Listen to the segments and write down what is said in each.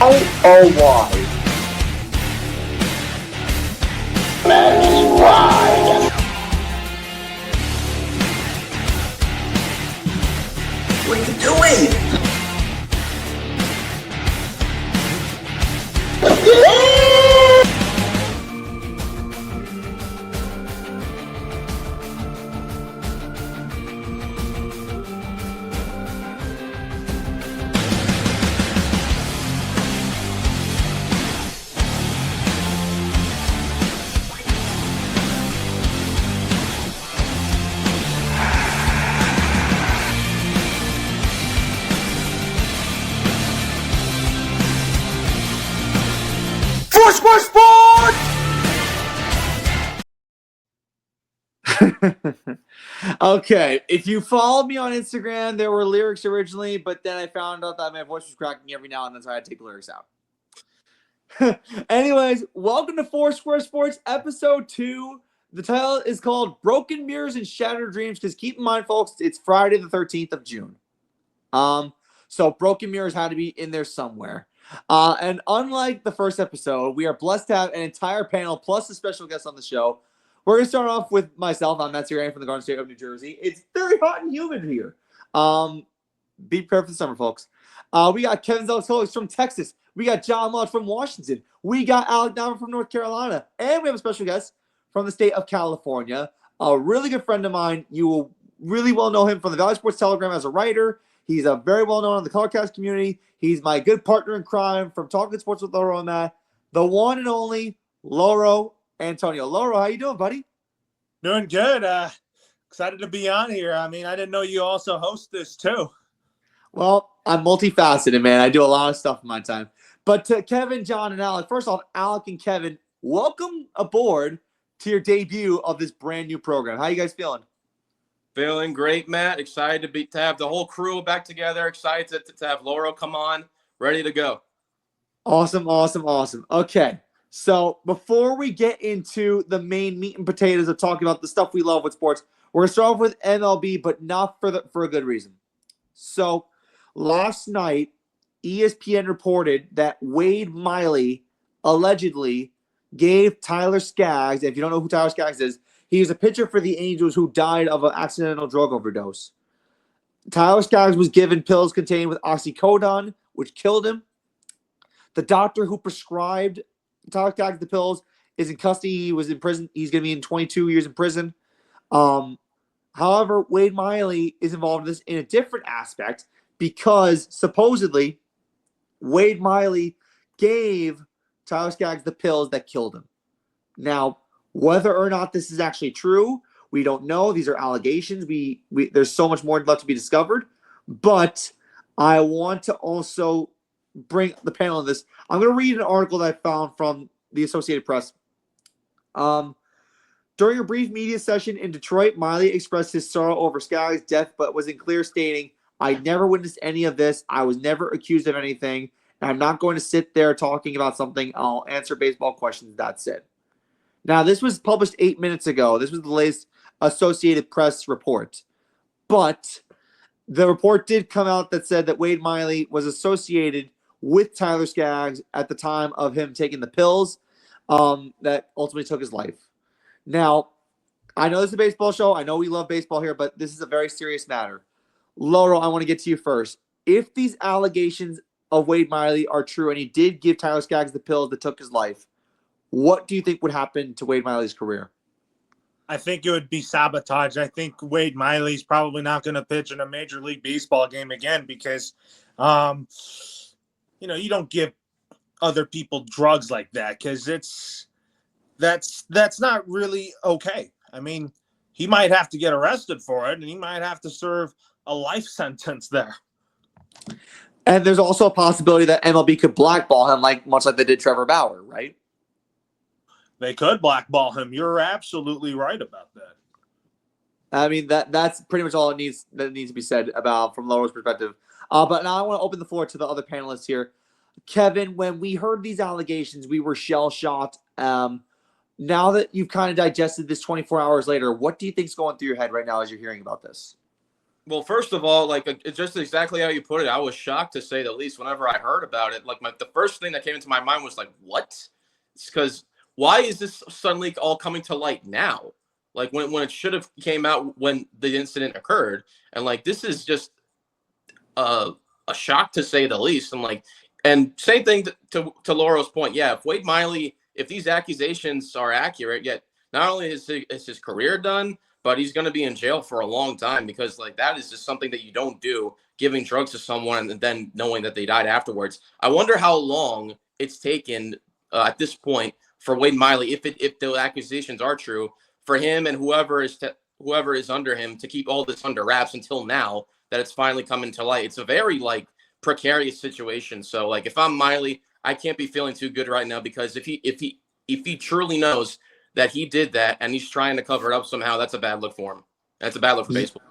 or why? Let's ride. What are you doing? Sports! Okay, if you followed me on Instagram, there were lyrics originally, but then I found out that my voice was cracking every now and then, so I had to take the lyrics out. Anyways, welcome to Foursquare Sports Episode 2. The title is called Broken Mirrors and Shattered Dreams, because keep in mind, folks, it's Friday the 13th of June. So Broken Mirrors had to be in there somewhere. And unlike the first episode, we are blessed to have an entire panel plus a special guest on the show. We're going to start off with myself. I'm Matt Sirianni from the Garden State of New Jersey. It's very hot and humid here. Be prepared for the summer, folks. We got Kevin Zelikovic from Texas. We got John Lodge from Washington. We got Alec Dahmer from North Carolina. And we have a special guest from the state of California. A really good friend of mine. You will really well know him from the Valley Sports Telegram as a writer. He's a very well known in the Colorcast community. He's my good partner in crime from Talking Sports with Loro and Matt. The one and only Loro Antonio. Loro, how you doing, buddy? Doing good. Excited to be on here. I mean, I didn't know you also host this too. Well, I'm multifaceted, man. I do a lot of stuff in my time. But to Kevin, John, and Alec, first off, Alec and Kevin, welcome aboard to your debut of this brand new program. How you guys feeling? Feeling great, Matt. Excited to have the whole crew back together. Excited to have Laurel come on. Ready to go. Awesome. Okay, so before we get into the main meat and potatoes of talking about the stuff we love with sports, we're going to start off with MLB, but not for a good reason. So last night, ESPN reported that Wade Miley allegedly gave Tyler Skaggs, if you don't know who Tyler Skaggs is, he was a pitcher for the Angels who died of an accidental drug overdose. Tyler Skaggs was given pills contained with oxycodone, which killed him. The doctor who prescribed Tyler Skaggs the pills is in custody. He was in prison. He's going to be in 22 years in prison. However, Wade Miley is involved in this in a different aspect because supposedly Wade Miley gave Tyler Skaggs the pills that killed him. Now, whether or not this is actually true, we don't know. These are allegations. There's so much more left to be discovered. But I want to also bring the panel on this. I'm going to read an article that I found from the Associated Press. During a brief media session in Detroit, Miley expressed his sorrow over Skaggs' death, but was clear, stating, "I never witnessed any of this. I was never accused of anything. And I'm not going to sit there talking about something. I'll answer baseball questions. That's it." Now, this was published 8 minutes ago. This was the latest Associated Press report. But the report did come out that said that Wade Miley was associated with Tyler Skaggs at the time of him taking the pills that ultimately took his life. Now, I know this is a baseball show. I know we love baseball here, but this is a very serious matter. Laurel, I want to get to you first. If these allegations of Wade Miley are true and he did give Tyler Skaggs the pills that took his life, what do you think would happen to Wade Miley's career? I think it would be sabotage. I think Wade Miley's probably not going to pitch in a Major League Baseball game again because, you don't give other people drugs like that because that's not really okay. I mean, he might have to get arrested for it and he might have to serve a life sentence there. And there's also a possibility that MLB could blackball him, much like they did Trevor Bauer, right? They could blackball him. You're absolutely right about that. I mean, that's pretty much all that needs to be said about from Laura's perspective. But now I want to open the floor to the other panelists here. Kevin, when we heard these allegations, we were shell-shocked. Now that you've kind of digested this 24 hours later, what do you think's going through your head right now as you're hearing about this? Well, first of all, like it's just exactly how you put it. I was shocked to say the least whenever I heard about it. Like the first thing that came into my mind was like, what? It's because why is this suddenly all coming to light now? Like when it should have came out when the incident occurred, and like this is just a shock to say the least. And same thing to Laurel's point. Yeah, if Wade Miley, if these accusations are accurate, yet not only is his career done, but he's going to be in jail for a long time because like that is just something that you don't do, giving drugs to someone and then knowing that they died afterwards. I wonder how long it's taken at this point for Wade Miley, if the accusations are true, for him and whoever is under him to keep all this under wraps until now that it's finally coming to light. It's a very like precarious situation. So like if I'm Miley, I can't be feeling too good right now because if he truly knows that he did that and he's trying to cover it up somehow, that's a bad look for him. That's a bad look for baseball.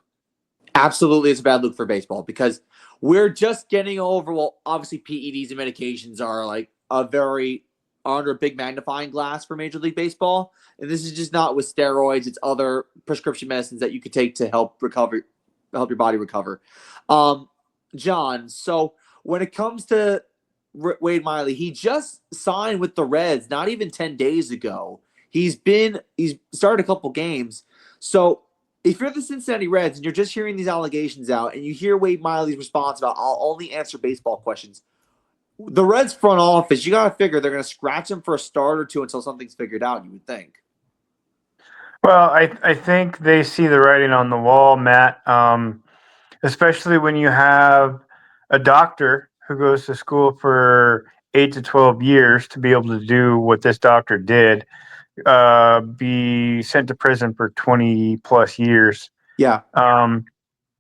Absolutely, it's a bad look for baseball because we're just getting over. Well, obviously, PEDs and medications are like under a big magnifying glass for Major League Baseball, and this is just not with steroids. It's other prescription medicines that you could take to help your body recover. John, so when it comes to Wade Miley, he just signed with the Reds not even 10 days ago. He's started a couple games. So if you're the Cincinnati Reds and you're just hearing these allegations out and you hear Wade Miley's response about I'll only answer baseball questions, the Reds front office, you got to figure they're going to scratch him for a start or two until something's figured out, you would think. Well, I think they see the writing on the wall, Matt, especially when you have a doctor who goes to school for 8 to 12 years to be able to do what this doctor did, be sent to prison for 20 plus years. Yeah.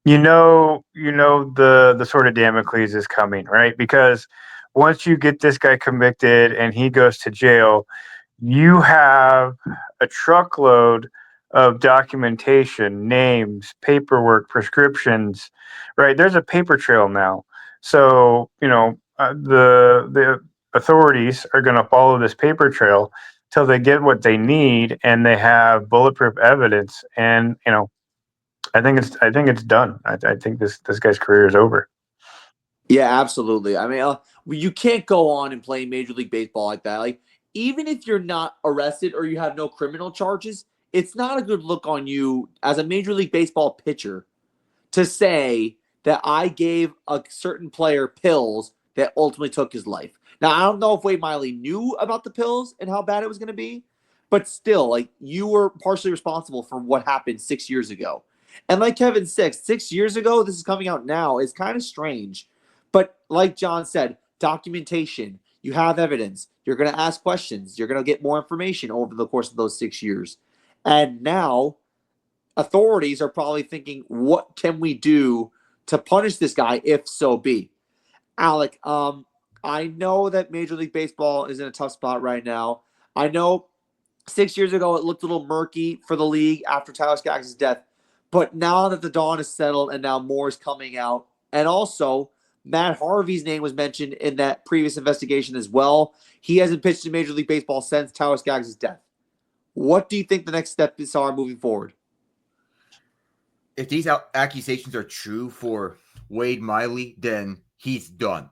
You know the sort of Damocles is coming, right? Because once you get this guy convicted and he goes to jail, you have a truckload of documentation, names, paperwork, prescriptions, right? There's a paper trail now. So, the authorities are going to follow this paper trail till they get what they need and they have bulletproof evidence. And, I think it's done. I think this guy's career is over. Yeah, absolutely. I mean, you can't go on and play Major League Baseball like that. Like, even if you're not arrested or you have no criminal charges, it's not a good look on you as a Major League Baseball pitcher to say that I gave a certain player pills that ultimately took his life. Now, I don't know if Wade Miley knew about the pills and how bad it was going to be, but still, like, you were partially responsible for what happened 6 years ago. And like Kevin said, 6 years ago, this is coming out now, is kind of strange. But like John said, documentation, you have evidence, you're going to ask questions, you're going to get more information over the course of those 6 years. And now authorities are probably thinking, what can we do to punish this guy if so be? Alec, I know that Major League Baseball is in a tough spot right now. I know 6 years ago it looked a little murky for the league after Tyler Skaggs' death. But now that the dawn is settled and now more is coming out, and also Matt Harvey's name was mentioned in that previous investigation as well. He hasn't pitched in Major League Baseball since Tyler Skaggs' death. What do you think the next steps are moving forward? If these accusations are true for Wade Miley, then he's done.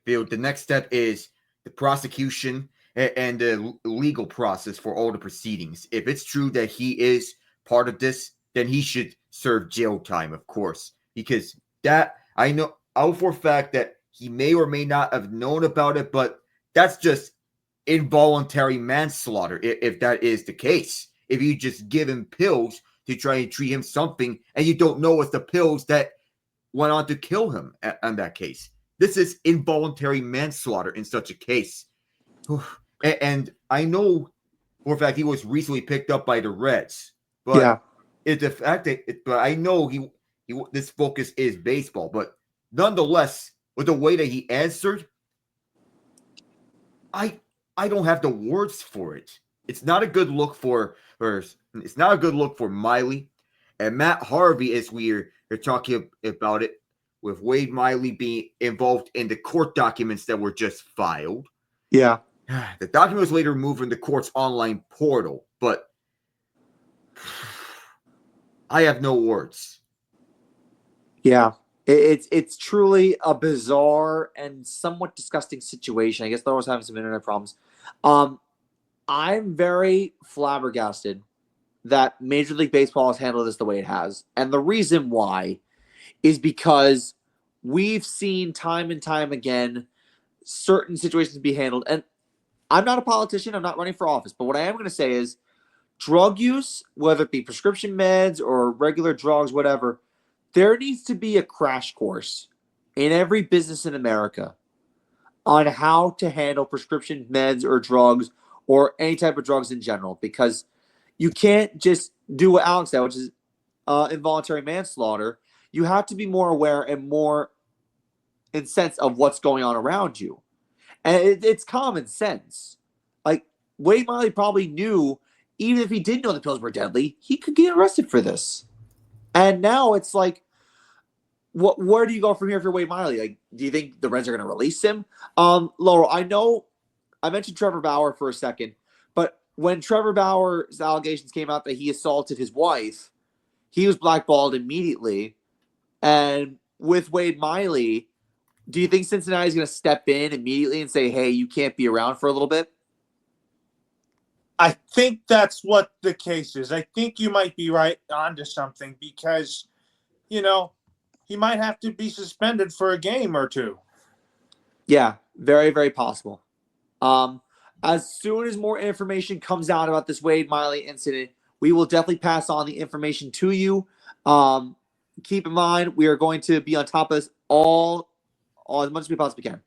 The next step is the prosecution and the legal process for all the proceedings. If it's true that he is part of this, then he should serve jail time, of course, because that I know for a fact that he may or may not have known about it, but that's just involuntary manslaughter if that is the case. If you just give him pills to try and treat him something and you don't know it's the pills that went on to kill him in that case. This is involuntary manslaughter in such a case. And I know for a fact he was recently picked up by the Reds, but Yeah. it's the fact that but I know he this focus is baseball, but nonetheless, with the way that he answered, I don't have the words for it. It's not a good look for Miley. And Matt Harvey, as we're talking about it, with Wade Miley being involved in the court documents that were just filed. Yeah. The document was later removed from the court's online portal, but I have no words. Yeah. It's truly a bizarre and somewhat disgusting situation. I guess they're always having some internet problems. I'm very flabbergasted that Major League Baseball has handled this the way it has. And the reason why is because we've seen time and time again certain situations be handled. And I'm not a politician, I'm not running for office, but what I am going to say is drug use, whether it be prescription meds or regular drugs, whatever, there needs to be a crash course in every business in America on how to handle prescription meds or drugs or any type of drugs in general, because you can't just do what Alex said, which is involuntary manslaughter. You have to be more aware and more in sense of what's going on around you. And it's common sense. Like, Wade Miley probably knew, even if he didn't know the pills were deadly, he could get arrested for this. And now it's like, where do you go from here if you're Wade Miley? Like, do you think the Reds are going to release him? Laurel, I know I mentioned Trevor Bauer for a second, but when Trevor Bauer's allegations came out that he assaulted his wife, he was blackballed immediately. And with Wade Miley, do you think Cincinnati's going to step in immediately and say, hey, you can't be around for a little bit? I think that's what the case is. I think you might be right onto something because, you know, he might have to be suspended for a game or two. Yeah, very, very possible. As soon as more information comes out about this Wade Miley incident, we will definitely pass on the information to you. Keep in mind, we are going to be on top of this all as much as we possibly can.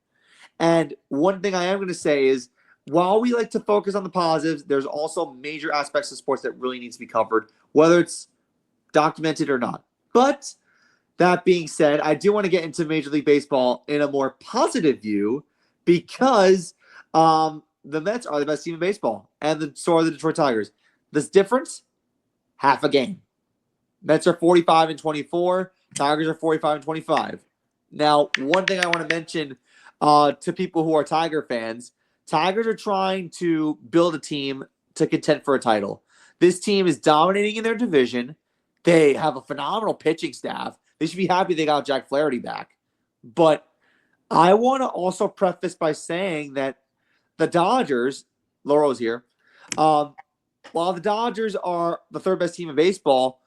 And one thing I am going to say is, while we like to focus on the positives, there's also major aspects of sports that really needs to be covered, whether it's documented or not. But that being said, I do want to get into Major League Baseball in a more positive view because the Mets are the best team in baseball, and so are the Detroit Tigers. This difference, half a game. Mets are 45-24. Tigers are 45-25. Now, one thing I want to mention to people who are Tiger fans, Tigers are trying to build a team to contend for a title. This team is dominating in their division. They have a phenomenal pitching staff. They should be happy they got Jack Flaherty back. But I want to also preface by saying that the Dodgers, Laurel's here, while the Dodgers are the third best team in baseball,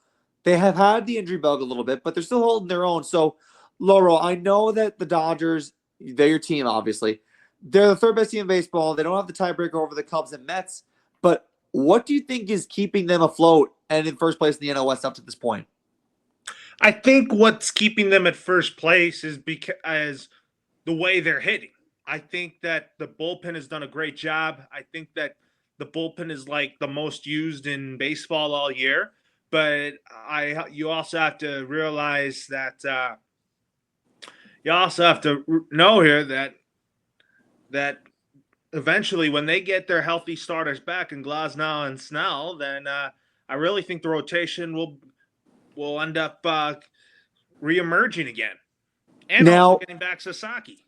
they have had the injury bug a little bit, but they're still holding their own. So, Laurel, I know that the Dodgers, they're your team, obviously. They're the third best team in baseball. They don't have the tiebreaker over the Cubs and Mets. But what do you think is keeping them afloat and in first place in the NL West up to this point? I think what's keeping them at first place is because the way they're hitting. I think that the bullpen has done a great job. I think that the bullpen is like the most used in baseball all year. But you also have to realize that you also have to know here that eventually when they get their healthy starters back in Glasnow and Snell, then I really think the rotation will end up reemerging again. And Now, also getting back Sasaki.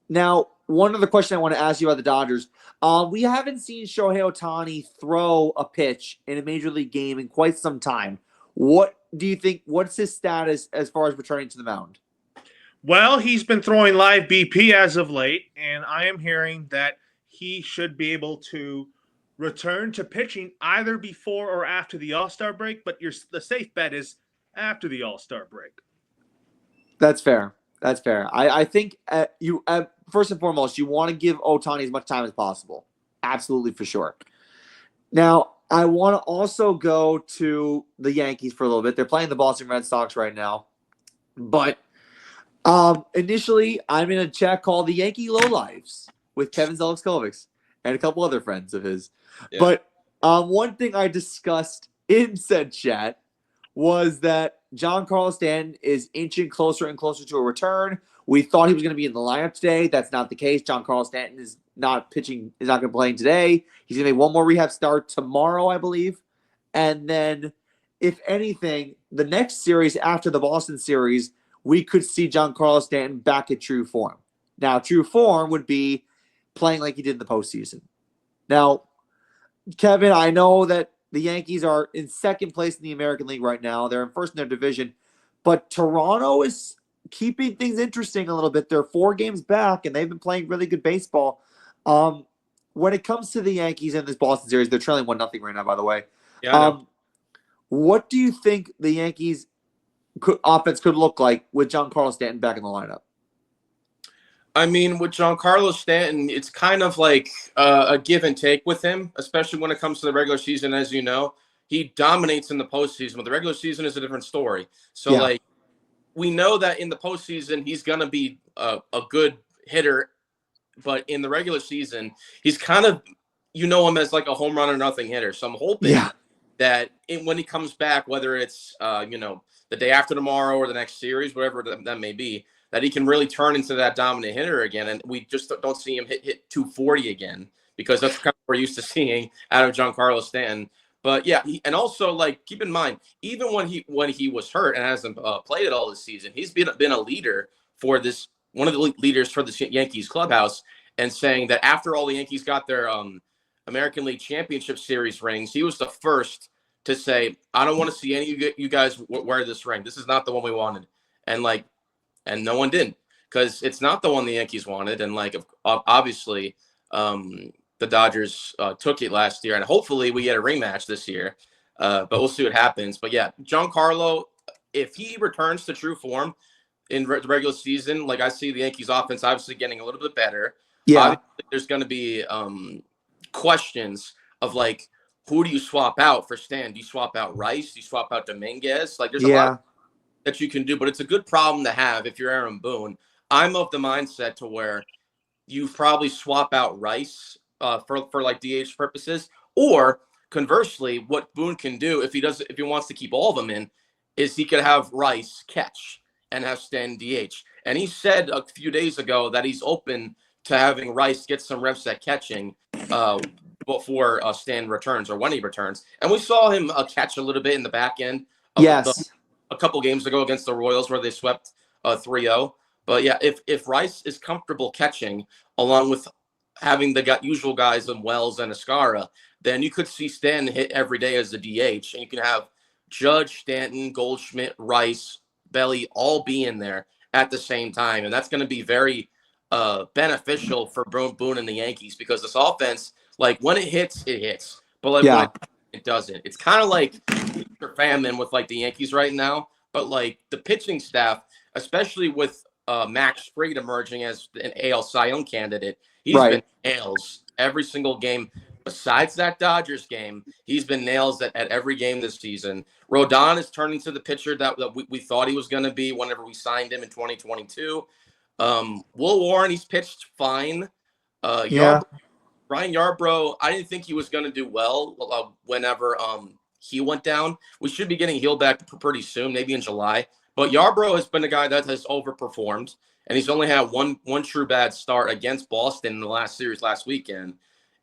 Now, one other question I want to ask you about the Dodgers. We haven't seen Shohei Ohtani throw a pitch in a major league game in quite some time. What do you think? What's his status as far as returning to the mound? Well, he's been throwing live BP as of late, and I am hearing that he should be able to return to pitching either before or after the All-Star break, but the safe bet is after the All-Star break. That's fair. That's fair. I think you first and foremost, you want to give Ohtani as much time as possible. Absolutely, for sure. Now, I want to also go to the Yankees for a little bit. They're playing the Boston Red Sox right now. But initially, I'm in a chat called the Yankee Lowlives with Kevin Zelikovics and a couple other friends of his. Yeah. But one thing I discussed in said chat was that Giancarlo Stanton is inching closer and closer to a return. We thought he was going to be in the lineup today. That's not the case. Giancarlo Stanton is not pitching, is not going to play today. He's going to make one more rehab start tomorrow, I believe. And then, if anything, the next series after the Boston series, we could see Giancarlo Stanton back at true form. Now, true form would be playing like he did in the postseason. Now, Kevin, I know that the Yankees are in second place in the American League right now. They're in first in their division. But Toronto is keeping things interesting a little bit. They're 4 games back, and they've been playing really good baseball. When it comes to the Yankees in this Boston series, they're trailing 1-0 right now, by the way. Yeah, I know. What do you think the Yankees offense could look like with Giancarlo Stanton back in the lineup? I mean, with Giancarlo Stanton, it's kind of like a give and take with him, especially when it comes to the regular season. As you know, he dominates in the postseason, but the regular season is a different story. So, like, we know that in the postseason, he's going to be a good hitter, but in the regular season, he's kind of, you know, him as like a home run or nothing hitter. So I'm hoping that when he comes back, whether it's, you know, the day after tomorrow or the next series, whatever that may be, that he can really turn into that dominant hitter again. And we just don't see him hit 240 again, because that's kind of what we're used to seeing out of Giancarlo Stanton. But yeah, and also, like, keep in mind, even when he was hurt and hasn't played at all this season, he's been a leader for this, one of the leaders for the Yankees clubhouse, and saying that after all the Yankees got their American League Championship Series rings, he was the first to say, "I don't want to see any of you guys wear this ring. This is not the one we wanted." And no one did, because it's not the one the Yankees wanted. And like, obviously, the Dodgers took it last year, and hopefully we get a rematch this year. But we'll see what happens. But yeah, Giancarlo, if he returns to true form in the regular season, like, I see the Yankees offense obviously getting a little bit better. Yeah. Obviously, there's going to be questions of, like, who do you swap out for Stan? Do you swap out Rice? Do you swap out Dominguez? Like, there's a lot that you can do, but it's a good problem to have if you're Aaron Boone. I'm of the mindset to where you probably swap out Rice for like DH purposes, or conversely, what Boone can do if he wants to keep all of them in, is he could have Rice catch and have Stan DH. And he said a few days ago that he's open to having Rice get some reps at catching before Stan returns, or when he returns. And we saw him catch a little bit in the back end of a couple games ago against the Royals, where they swept 3-0. But yeah, if Rice is comfortable catching, along with having the usual guys in Wells and Escara, then you could see Stanton hit every day as a DH, and you can have Judge, Stanton, Goldschmidt, Rice, Belly all be in there at the same time. And that's going to be very beneficial for Boone and the Yankees, because this offense, like, when it hits, it hits. But like, when it doesn't. It's kind of like famine with like the Yankees right now. But like, the pitching staff, especially with Max Fried emerging as an AL Cy Young candidate, he's been nails every single game. Besides that Dodgers game, he's been nails at every game this season. Rodon is turning to the pitcher that we thought he was going to be whenever we signed him in 2022. Will Warren, he's pitched fine. Ryan Yarbrough, I didn't think he was going to do well whenever he went down. We should be getting healed back pretty soon, maybe in July. But Yarbrough has been a guy that has overperformed, and he's only had one true bad start against Boston in the last series last weekend.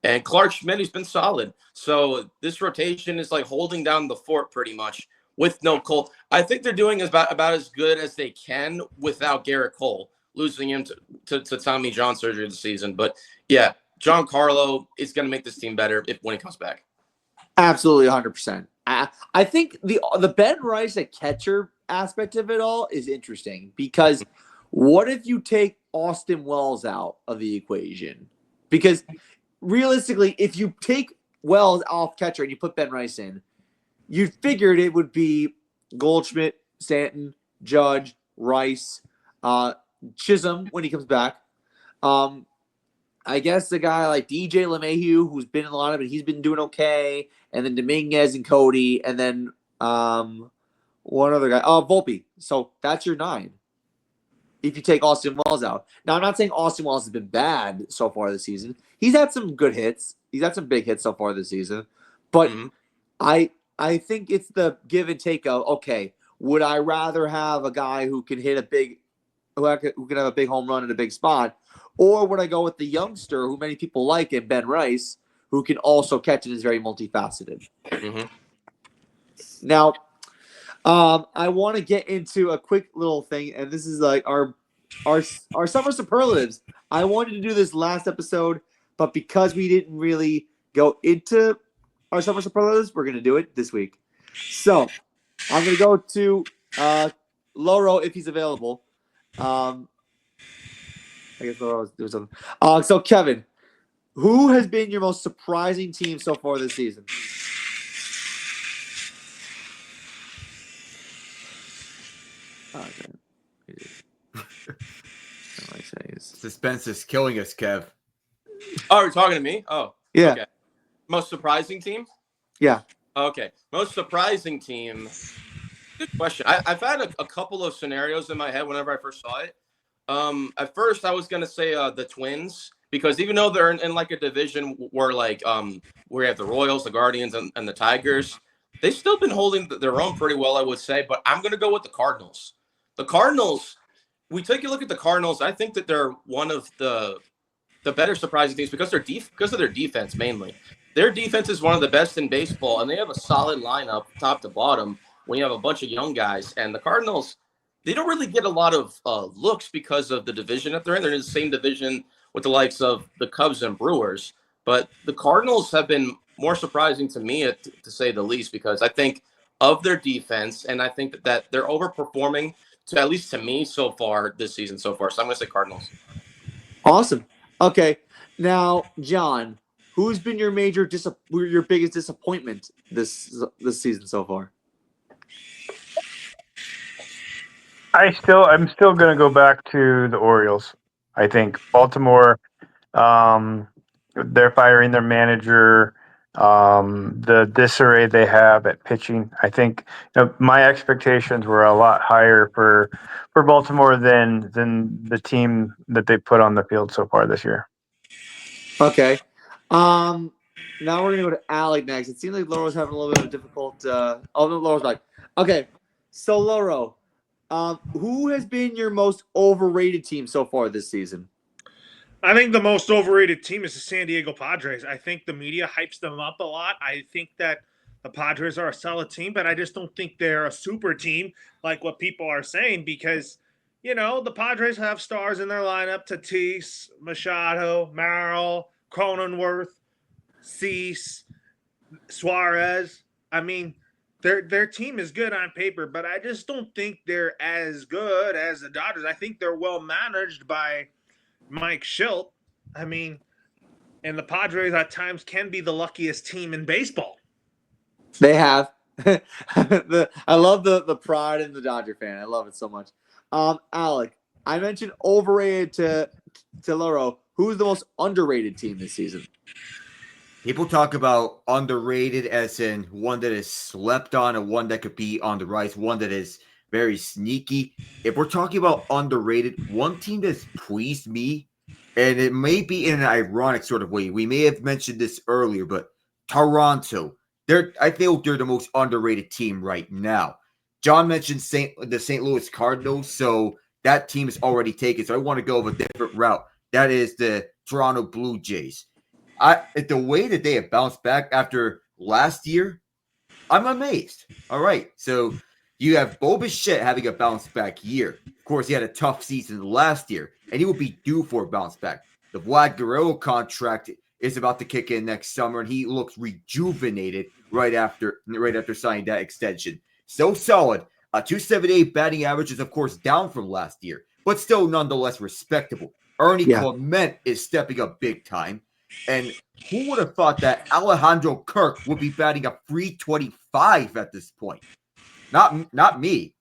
And Clark Schmidt, he's been solid. So this rotation is like holding down the fort pretty much with no Cole. I think they're doing about as good as they can without Garrett Cole, losing him to Tommy John surgery this season. But yeah, Giancarlo is going to make this team better when he comes back. Absolutely, 100%. I think the Ben Rice at catcher aspect of it all is interesting, because what if you take Austin Wells out of the equation? Because realistically, if you take Wells off catcher and you put Ben Rice in, you figured it would be Goldschmidt, Stanton, Judge, Rice, Chisholm when he comes back. I guess the guy like DJ LeMahieu, who's been in a lot of it, he's been doing okay. And then Dominguez and Cody, and then one other guy. Oh, Volpe. So that's your 9. If you take Austin Wells out. Now, I'm not saying Austin Wells has been bad so far this season. He's had some good hits. He's had some big hits so far this season. But I think it's the give and take of, okay, would I rather have a guy who can hit who can have a big home run in a big spot, or would I go with the youngster who many people like in Ben Rice, who can also catch and is very multifaceted? Now, I want to get into a quick little thing, and this is like our summer superlatives. I wanted to do this last episode, but because we didn't really go into our summer superlatives, we're going to do it this week. So I'm going to go to Loro, if he's available. I guess Loro's doing something. So Kevin, who has been your most surprising team so far this season? Suspense is killing us, Kev. Oh, you're talking to me? Oh, Yeah. Okay. Most surprising team? Yeah. Okay. Most surprising team. Good question. I've had a couple of scenarios in my head whenever I first saw it. At first, I was gonna say the Twins, because even though they're in like a division where where you have the Royals, the Guardians, and the Tigers, they've still been holding their own pretty well, I would say. But I'm gonna go with the Cardinals. The Cardinals. We take a look at the Cardinals. I think that they're one of the better surprising teams because of their defense mainly. Their defense is one of the best in baseball, and they have a solid lineup top to bottom when you have a bunch of young guys. And the Cardinals, they don't really get a lot of looks because of the division that they're in. They're in the same division with the likes of the Cubs and Brewers. But the Cardinals have been more surprising to me, to say the least, because I think of their defense, and I think that they're overperforming, at least to me so far this season so far. So I'm going to say Cardinals. Awesome. Okay. Now, John, who's been your your biggest disappointment this season so far? I'm still going to go back to the Orioles. I think Baltimore, they're firing their manager. The disarray they have at pitching. I think my expectations were a lot higher for Baltimore than the team that they put on the field so far this year. Okay. Now we're gonna go to Alec next. It seems like Loro's having a little bit of difficult. No, Loro's back. Okay, so Loro, who has been your most overrated team so far this season? I think the most overrated team is the San Diego Padres. I think the media hypes them up a lot. I think that the Padres are a solid team, but I just don't think they're a super team like what people are saying, because, the Padres have stars in their lineup: Tatis, Machado, Merrill, Cronenworth, Cease, Suarez. I mean, their team is good on paper, but I just don't think they're as good as the Dodgers. I think they're well managed by Mike Schilt. I mean, and the Padres at times can be the luckiest team in baseball. They have. I love the pride in the Dodger fan. I love it so much. Alec, I mentioned overrated to Loro. Who's the most underrated team this season? People talk about underrated as in one that is slept on, and one that could be on the rise, one that is very sneaky. If we're talking about underrated, one team that's pleased me, and it may be in an ironic sort of way, we may have mentioned this earlier, but Toronto, I feel they're the most underrated team right now. John mentioned the St. Louis Cardinals, so that team is already taken. So I want to go with a different route. That is the Toronto Blue Jays. The way that they have bounced back after last year, I'm amazed. All right, so you have Bo Bichette having a bounce back year. Of course, he had a tough season last year, and he will be due for a bounce back. The Vlad Guerrero contract is about to kick in next summer, and he looks rejuvenated right after signing that extension. So solid. A .278 batting average is, of course, down from last year, but still nonetheless respectable. Ernie Clement is stepping up big time. And who would have thought that Alejandro Kirk would be batting a .325 at this point? Not me.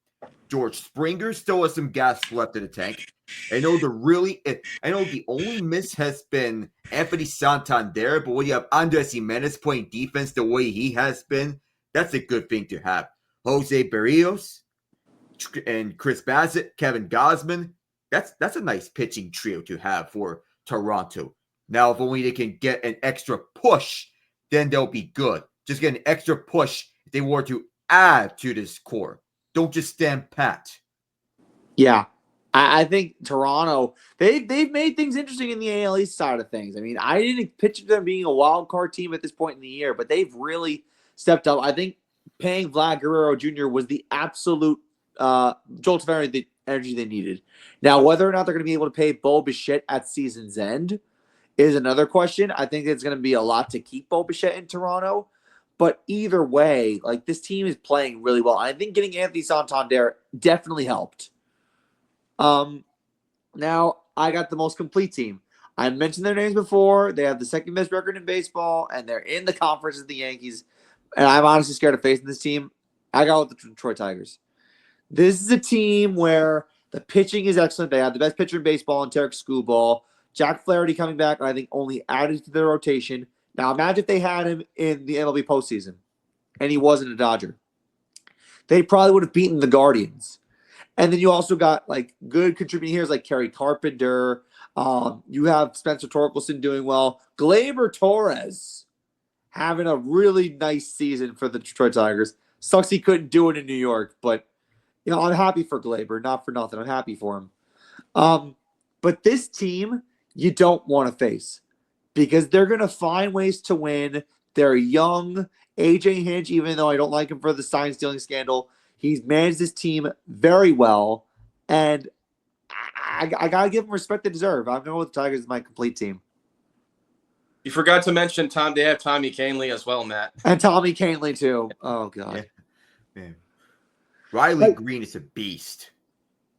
George Springer still has some gas left in the tank. I know the only miss has been Anthony Santander, but when you have Andres Jimenez playing defense the way he has been, that's a good thing to have. Jose Berrios and Chris Bassett, Kevin Gausman, that's a nice pitching trio to have for Toronto. Now, if only they can get an extra push, then they'll be good. Just get an extra push if they were to add to this core. Don't just stand pat. Yeah. I think Toronto, they've made things interesting in the AL East side of things. I mean, I didn't picture them being a wild card team at this point in the year, but they've really stepped up. I think paying Vlad Guerrero Jr. was the absolute jolt of energy they needed. Now, whether or not they're going to be able to pay Bo Bichette at season's end is another question. I think it's going to be a lot to keep Bo Bichette in Toronto. But either way, like this team is playing really well. I think getting Anthony Santander definitely helped. Now I got the most complete team. I mentioned their names before. They have the second best record in baseball, and they're in the conference of the Yankees. And I'm honestly scared of facing this team. I got with the Detroit Tigers. This is a team where the pitching is excellent. They have the best pitcher in baseball in Tarek Skubal. Jack Flaherty coming back, I think, only added to their rotation. Now, imagine if they had him in the MLB postseason and he wasn't a Dodger. They probably would have beaten the Guardians. And then you also got like good contributing hitters like Kerry Carpenter. You have Spencer Torkelson doing well. Gleyber Torres having a really nice season for the Detroit Tigers. Sucks he couldn't do it in New York, but I'm happy for Gleyber, not for nothing. I'm happy for him. But this team, you don't want to face because they're going to find ways to win. They're young. AJ Hinch, even though I don't like him for the sign stealing scandal, he's managed this team very well. And I got to give him respect they deserve. I'm going with the Tigers as my complete team. You forgot to mention they have Tommy Kahnle as well, Matt. And Tommy Kahnle, too. Oh, God. Yeah. Riley Green is a beast.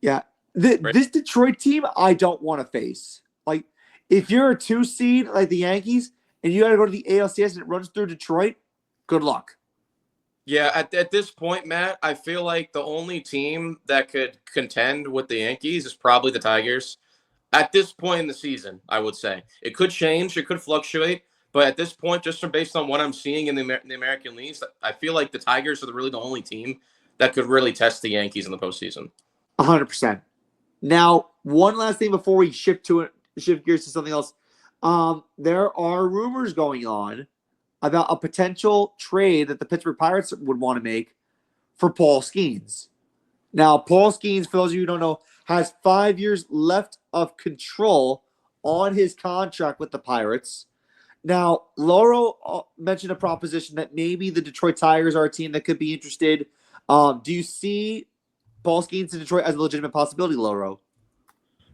Yeah. This Detroit team, I don't want to face. Like, if you're a 2 seed like the Yankees and you got to go to the ALCS and it runs through Detroit, good luck. Yeah, at this point, Matt, I feel like the only team that could contend with the Yankees is probably the Tigers. At this point in the season, I would say. It could change, it could fluctuate, but at this point, just based on what I'm seeing in the American leagues, I feel like the Tigers are really the only team that could really test the Yankees in the postseason. 100%. Now, one last thing before we shift gears to something else. There are rumors going on about a potential trade that the Pittsburgh Pirates would want to make for Paul Skeens. Now, Paul Skeens, for those of you who don't know, has 5 years left of control on his contract with the Pirates. Now, Lauro mentioned a proposition that maybe the Detroit Tigers are a team that could be interested. Do you see Paul Skeens to Detroit as a legitimate possibility, Lauro?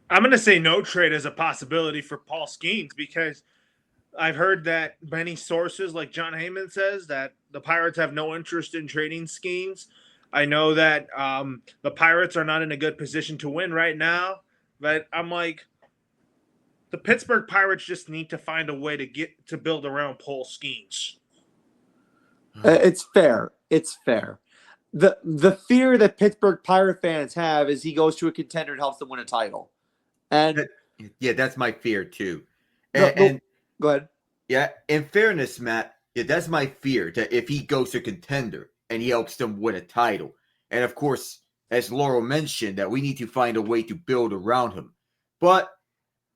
I'm going to say no trade as a possibility for Paul Skeens because I've heard that many sources, like John Heyman says, that the Pirates have no interest in trading Skeens. I know that the Pirates are not in a good position to win right now, but I'm like, the Pittsburgh Pirates just need to find a way to build around Paul Skeens. It's fair. It's fair. The fear that Pittsburgh Pirate fans have is he goes to a contender and helps them win a title. And yeah, that's my fear too. And go ahead. Yeah, in fairness, Matt, yeah, that's my fear that if he goes to contender and he helps them win a title. And of course, as Laurel mentioned, that we need to find a way to build around him. But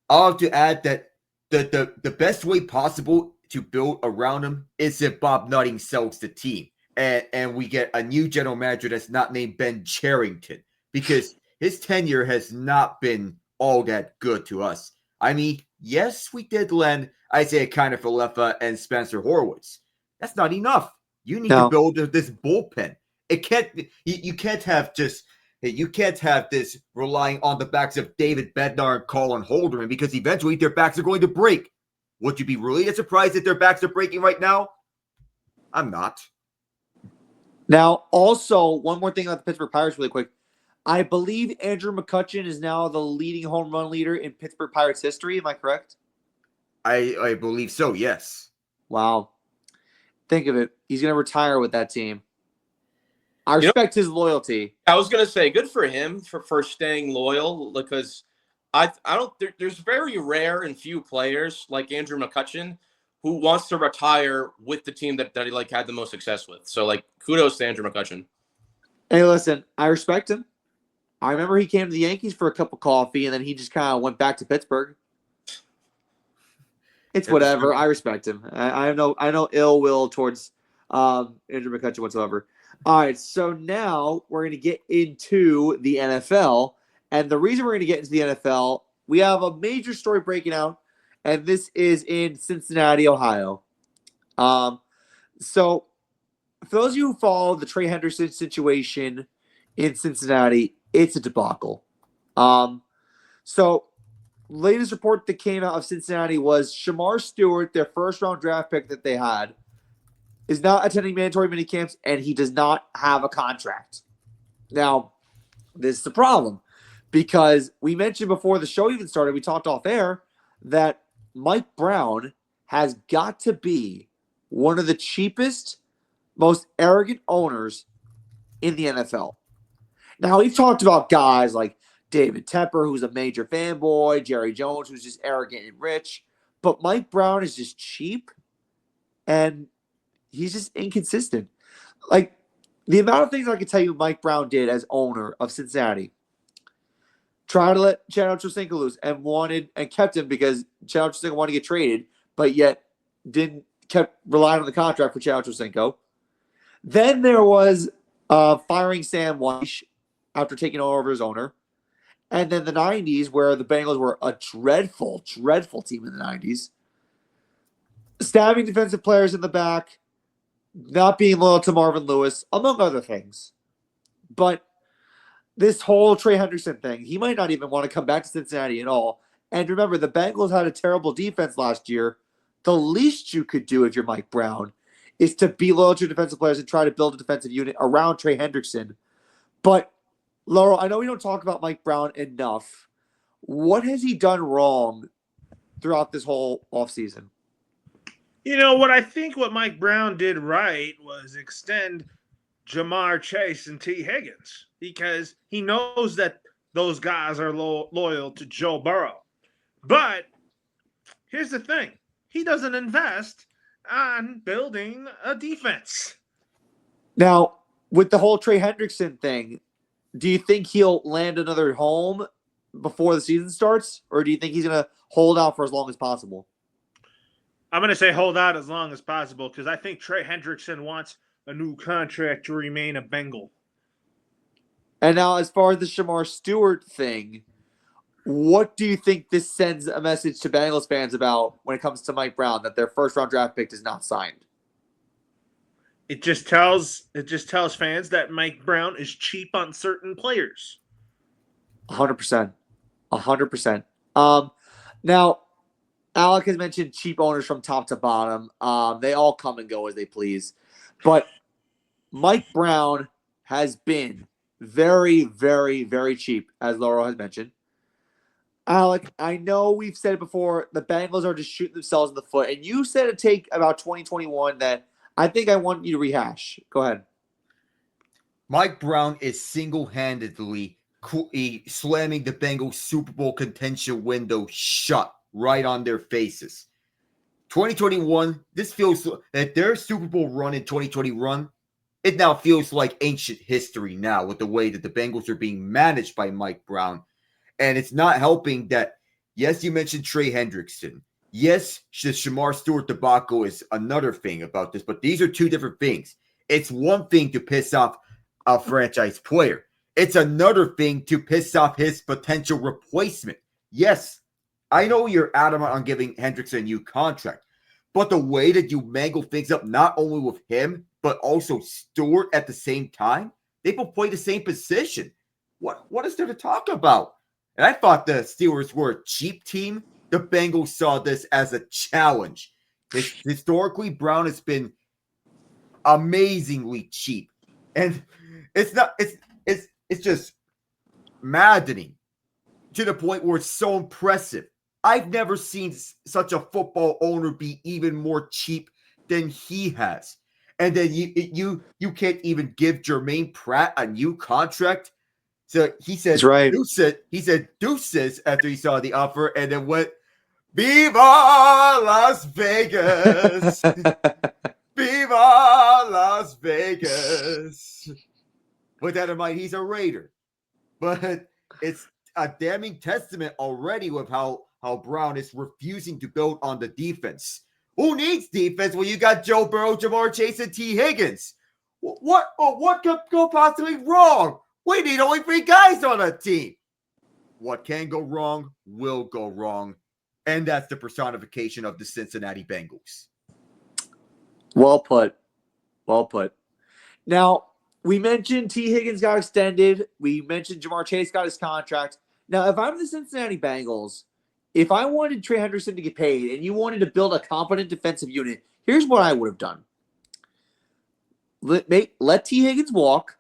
I'll have to add that the best way possible to build around him is if Bob Nutting sells the team. And we get a new general manager that's not named Ben Cherington, because his tenure has not been all that good to us. I mean, yes, we did lend Isaiah Kiner-Falefa and Spencer Horwitz. That's not enough. You need to build this bullpen. It can't. You can't have this relying on the backs of David Bednar and Colin Holderman, because eventually their backs are going to break. Would you be really surprised that their backs are breaking right now? I'm not. Now, also, one more thing about the Pittsburgh Pirates really quick. I believe Andrew McCutchen is now the leading home run leader in Pittsburgh Pirates history. Am I correct? I believe so, yes. Wow. Think of it. He's going to retire with that team. I respect his loyalty. I was going to say, good for him for staying loyal, because there's very rare and few players like Andrew McCutchen who wants to retire with the team that he had the most success with. So kudos to Andrew McCutchen. Hey, listen, I respect him. I remember he came to the Yankees for a cup of coffee, and then he just kind of went back to Pittsburgh. It's whatever. I respect him. I have no ill will towards Andrew McCutchen whatsoever. All right, so now we're going to get into the NFL. And the reason we're going to get into the NFL, we have a major story breaking out, and this is in Cincinnati, Ohio. So for those of you who follow the Trey Hendrickson situation in Cincinnati, it's a debacle. So latest report that came out of Cincinnati was Shemar Stewart, their first-round draft pick that they had, is not attending mandatory minicamps, and he does not have a contract. Now, this is the problem because we mentioned before the show even started, we talked off air, that Mike Brown has got to be one of the cheapest, most arrogant owners in the NFL. Now, we've talked about guys like David Tepper, who's a major fanboy, Jerry Jones, who's just arrogant and rich, but Mike Brown is just cheap, and he's just inconsistent. Like, the amount of things I can tell you Mike Brown did as owner of Cincinnati. Tried to let Chad Ochocinco loose and kept him because Chad Ochocinco wanted to get traded, but yet kept relying on the contract for Chad Ochocinco. Then there was firing Sam Weish after taking over as owner. And then the 90s, where the Bengals were a dreadful, dreadful team in the 90s. Stabbing defensive players in the back, not being loyal to Marvin Lewis, among other things. But this whole Trey Hendrickson thing, he might not even want to come back to Cincinnati at all. And remember, the Bengals had a terrible defense last year. The least you could do if you're Mike Brown is to be loyal to your defensive players and try to build a defensive unit around Trey Hendrickson. But, Laurel, I know we don't talk about Mike Brown enough. What has he done wrong throughout this whole offseason? You know, what Mike Brown did right was extend Jamar Chase and T. Higgins because he knows that those guys are loyal to Joe Burrow. But here's the thing. He doesn't invest on building a defense. Now, with the whole Trey Hendrickson thing, do you think he'll land another home before the season starts? Or do you think he's going to hold out for as long as possible? I'm going to say hold out as long as possible because I think Trey Hendrickson wants a new contract to remain a Bengal. And now, as far as the Shemar Stewart thing, what do you think this sends a message to Bengals fans about when it comes to Mike Brown, that their first-round draft pick is not signed? It just tells fans that Mike Brown is cheap on certain players. 100%. 100%. Now, Alec has mentioned cheap owners from top to bottom. They all come and go as they please. But Mike Brown has been very, very, very cheap, as Laurel has mentioned. Alec, I know we've said it before, the Bengals are just shooting themselves in the foot. And you said a take about 2021 that I think I want you to rehash. Go ahead. Mike Brown is single-handedly slamming the Bengals Super Bowl contention window shut right on their faces. 2021, this feels that their Super Bowl run in 2021, it now feels like ancient history now with the way that the Bengals are being managed by Mike Brown. And it's not helping that, yes, you mentioned Trey Hendrickson. Yes, the Shemar Stewart debacle is another thing about this, but these are two different things. It's one thing to piss off a franchise player. It's another thing to piss off his potential replacement. Yes, I know you're adamant on giving Hendrickson a new contract, but the way that you mangle things up, not only with him, but also Stewart at the same time, they both play the same position. What is there to talk about? And I thought the Steelers were a cheap team. The Bengals saw this as a challenge. Historically, Brown has been amazingly cheap. And it's just maddening to the point where it's so impressive. I've never seen such a football owner be even more cheap than he has. And then you can't even give Jermaine Pratt a new contract. So he said, that's right. He said deuces after he saw the offer and then went, Viva Las Vegas. Viva Las Vegas. With that in mind, he's a Raider. But it's a damning testament already with how Brown is refusing to build on the defense. Who needs defense when you got Joe Burrow, Jamar Chase, and T. Higgins? What could go possibly wrong? We need only 3 guys on a team. What can go wrong will go wrong. And that's the personification of the Cincinnati Bengals. Well put. Well put. Now, we mentioned T. Higgins got extended. We mentioned Jamar Chase got his contract. Now, if I'm the Cincinnati Bengals, if I wanted Trey Hendrickson to get paid and you wanted to build a competent defensive unit, here's what I would have done. let T. Higgins walk.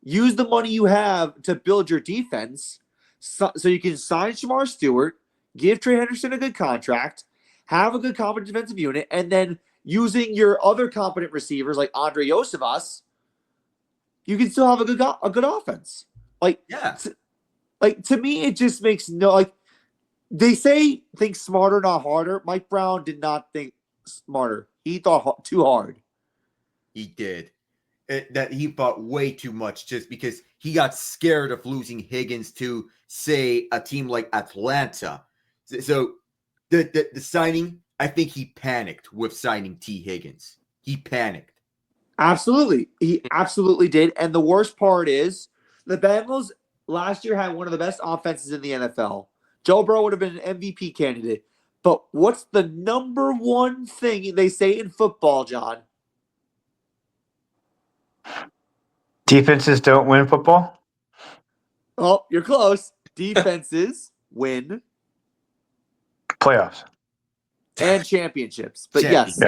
Use the money you have to build your defense so you can sign Shemar Stewart, give Trey Hendrickson a good contract, have a good competent defensive unit, and then using your other competent receivers like Andre Yosevas, you can still have a good offense. To me, it just makes they say think smarter, not harder. Mike Brown did not think smarter. He thought too hard. He did. That he thought way too much just because he got scared of losing Higgins to, say, a team like Atlanta. So the signing, I think he panicked with signing T. Higgins. He panicked. Absolutely. He absolutely did. And the worst part is the Bengals last year had one of the best offenses in the NFL. Joe Burrow would have been an MVP candidate. But what's the number one thing they say in football, John? Defenses don't win football? Oh, you're close. Defenses win Playoffs. and championships. But yes,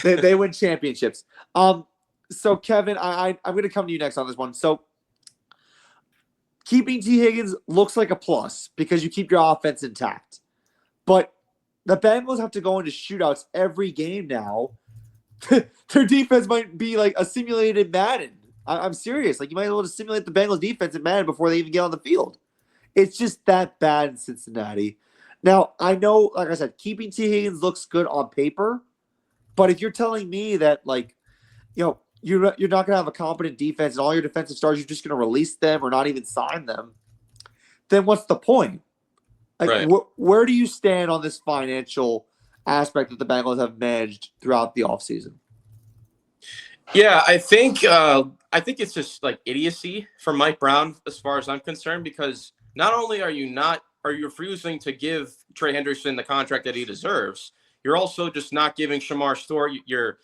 they win championships. So Kevin, I'm going to come to you next on this one. So keeping T. Higgins looks like a plus because you keep your offense intact. But the Bengals have to go into shootouts every game now. Their defense might be like a simulated Madden. I'm serious. Like, you might be able to simulate the Bengals defense in Madden before they even get on the field. It's just that bad in Cincinnati. Now, I know, like I said, keeping T. Higgins looks good on paper, but if you're telling me that, you're not going to have a competent defense and all your defensive stars, you're just going to release them or not even sign them, then what's the point? Right. Where do you stand on this financial aspect that the Bengals have managed throughout the offseason? Yeah, I think it's just like idiocy from Mike Brown as far as I'm concerned, because not only are you refusing to give Trey Hendrickson the contract that he deserves, you're also just not giving Shemar Stewart your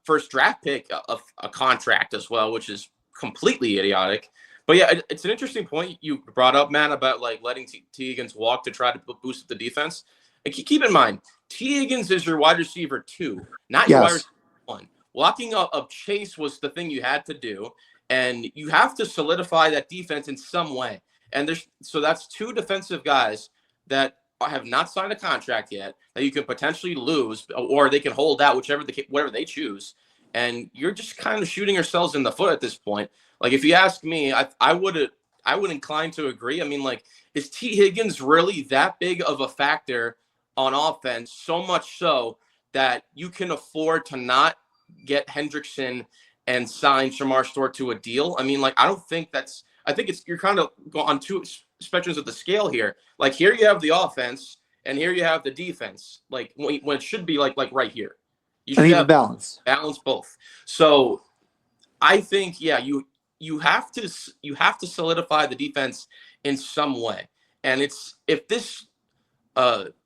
first draft pick a contract as well, which is completely idiotic. But yeah, it's an interesting point you brought up, Matt, about letting T. Higgins walk to try to boost the defense. And keep in mind, T. Higgins is your wide receiver 2, not your wide receiver 1. Walking up Chase was the thing you had to do, and you have to solidify that defense in some way. And so that's 2 defensive guys that have not signed a contract yet that you could potentially lose, or they can hold out, whatever they choose. And you're just kind of shooting yourselves in the foot at this point. Like, if you ask me, I would incline to agree. I mean, is T. Higgins really that big of a factor on offense? So much so that you can afford to not get Hendrickson and sign Shemar Stewart to a deal? I mean, I don't think you're kind of on 2 spectrums of the scale here. Here you have the offense and here you have the defense. When it should be like right here. You should have balance both. So I think, yeah, you have to solidify the defense in some way. And if this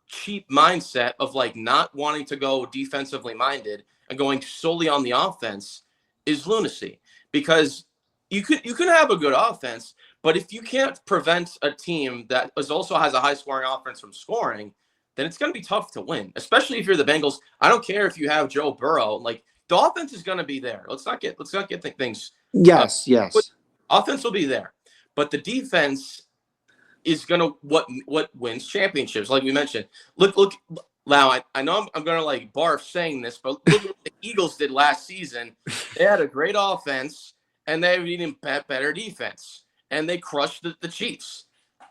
cheap mindset of not wanting to go defensively minded and going solely on the offense is lunacy, because you could have a good offense, but if you can't prevent a team that also has a high scoring offense from scoring, then it's going to be tough to win, especially if you're the Bengals. I don't care if you have Joe Burrow, the offense is going to be there. Let's not get things. Yes. Offense will be there, but the defense is going to what wins championships. Like we mentioned, look. Now, I know I'm going to barf saying this, but look what the Eagles did last season. They had a great offense, and they have an even better defense, and they crushed the Chiefs.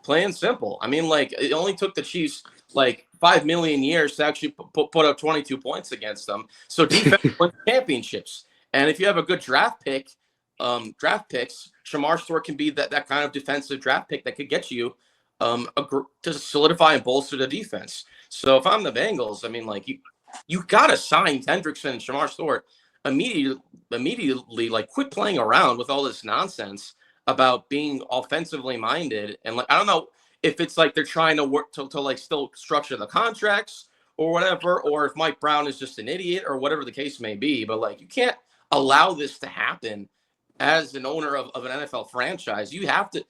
Plain and simple. I mean, it only took the Chiefs 5 million years to actually put up 22 points against them. So defense wins championships. And if you have a good draft picks, Shemar Stewart can be that kind of defensive draft pick that could get you to solidify and bolster the defense. So if I'm the Bengals, I mean, you got to sign Hendrickson and Shemar Stewart immediately. Quit playing around with all this nonsense about being offensively minded. And I don't know if it's they're trying to work to still structure the contracts or whatever, or if Mike Brown is just an idiot or whatever the case may be. But you can't allow this to happen as an owner of an NFL franchise. You have to.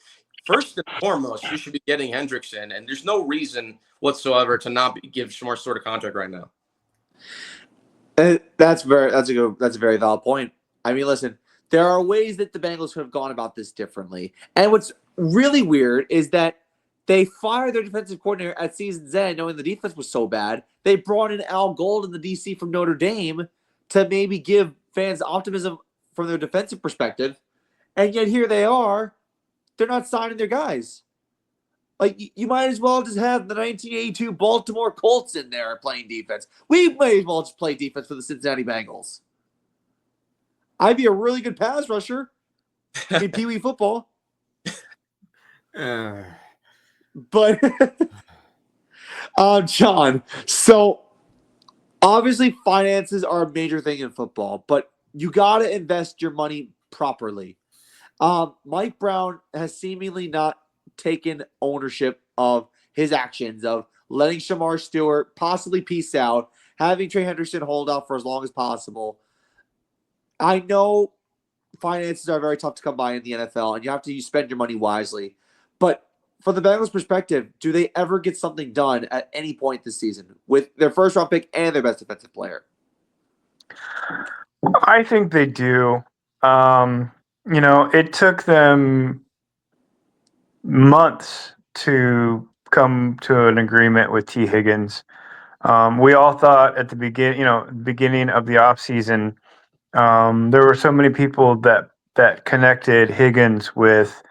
First and foremost, you should be getting Hendrickson, and there's no reason whatsoever to not give Shemar Stewart a contract right now. That's a very valid point. I mean, listen, there are ways that the Bengals could have gone about this differently. And what's really weird is that they fired their defensive coordinator at season's end, knowing the defense was so bad. They brought in Al Golden, the DC from Notre Dame, to maybe give fans optimism from their defensive perspective. And yet here they are. They're not signing their guys. Like, you might as well just have the 1982 Baltimore Colts in there playing defense. We may as well just play defense for the Cincinnati Bengals. I'd be a really good pass rusher in Pee Wee football. But, John, so obviously finances are a major thing in football, but you got to invest your money properly. Mike Brown has seemingly not taken ownership of his actions of letting Shemar Stewart possibly peace out, having Trey Hendrickson hold out for as long as possible. I know finances are very tough to come by in the NFL, and you have to spend your money wisely. But from the Bengals' perspective, do they ever get something done at any point this season with their first-round pick and their best defensive player? I think they do. It took them months to come to an agreement with T. Higgins. We all thought at the beginning of the offseason, there were so many people that connected Higgins with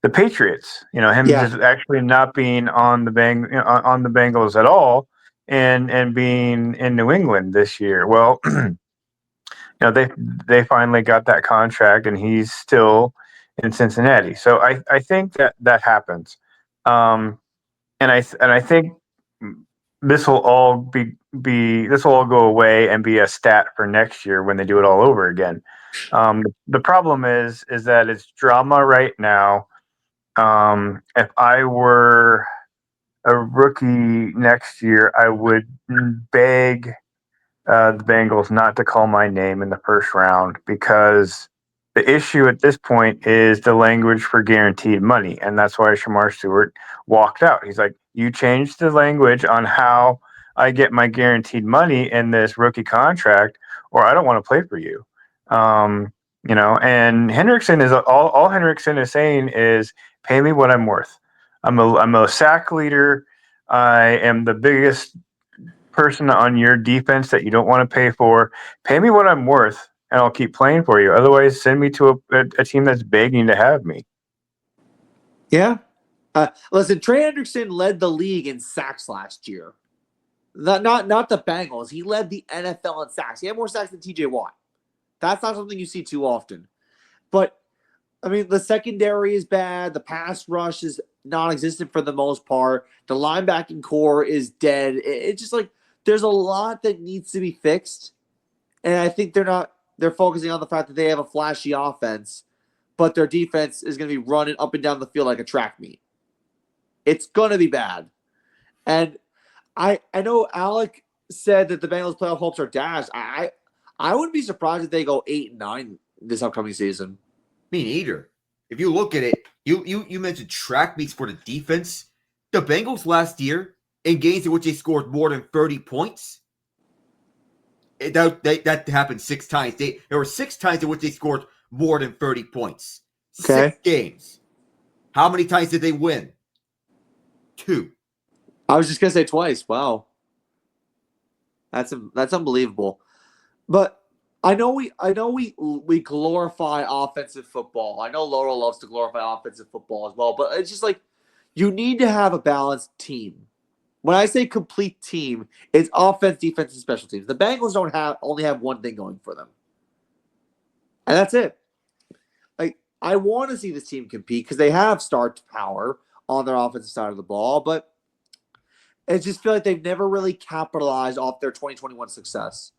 the Patriots. Him just actually not being on the Bengals at all, and being in New England this year. Well, they finally got that contract, and he's still in Cincinnati. So I think that happens, and I think this will all this will all go away and be a stat for next year when they do it all over again. The problem is that it's drama right now. If I were a rookie next year, I would beg the Bengals not to call my name in the first round, because the issue at this point is the language for guaranteed money. And that's why Shemar Stewart walked out. He's like, you changed the language on how I get my guaranteed money in this rookie contract, or I don't want to play for you. And Hendrickson is all Hendrickson is saying is, pay me what I'm worth. I'm a sack leader. I am the biggest person on your defense that you don't want to pay for. Pay me what I'm worth, and I'll keep playing for you. Otherwise, send me to a team that's begging to have me. Yeah. Listen, Trey Hendrickson led the league in sacks last year. Not the Bengals. He led the NFL in sacks. He had more sacks than TJ Watt. That's not something you see too often. But, I mean, the secondary is bad. The pass rush is non-existent for the most part. The linebacking core is dead. It's just like there's a lot that needs to be fixed. And I think they're focusing on the fact that they have a flashy offense, but their defense is going to be running up and down the field like a track meet. It's going to be bad. And I know Alec said that the Bengals playoff hopes are dashed. I wouldn't be surprised if they go 8-9 this upcoming season. Me neither. If you look at it, you mentioned track meets for the defense. The Bengals last year, in games in which they scored more than 30 points, that happened 6 times. There were 6 times in which they scored more than 30 points. Okay. 6 games. How many times did they win? 2. I was just gonna say twice. Wow, that's unbelievable. But I know we glorify offensive football. I know Laura loves to glorify offensive football as well. But it's just like you need to have a balanced team. When I say complete team, it's offense, defense, and special teams. The Bengals only have one thing going for them, and that's it. Like, I want to see this team compete because they have star power on their offensive side of the ball, but I just feel like they've never really capitalized off their 2021 success.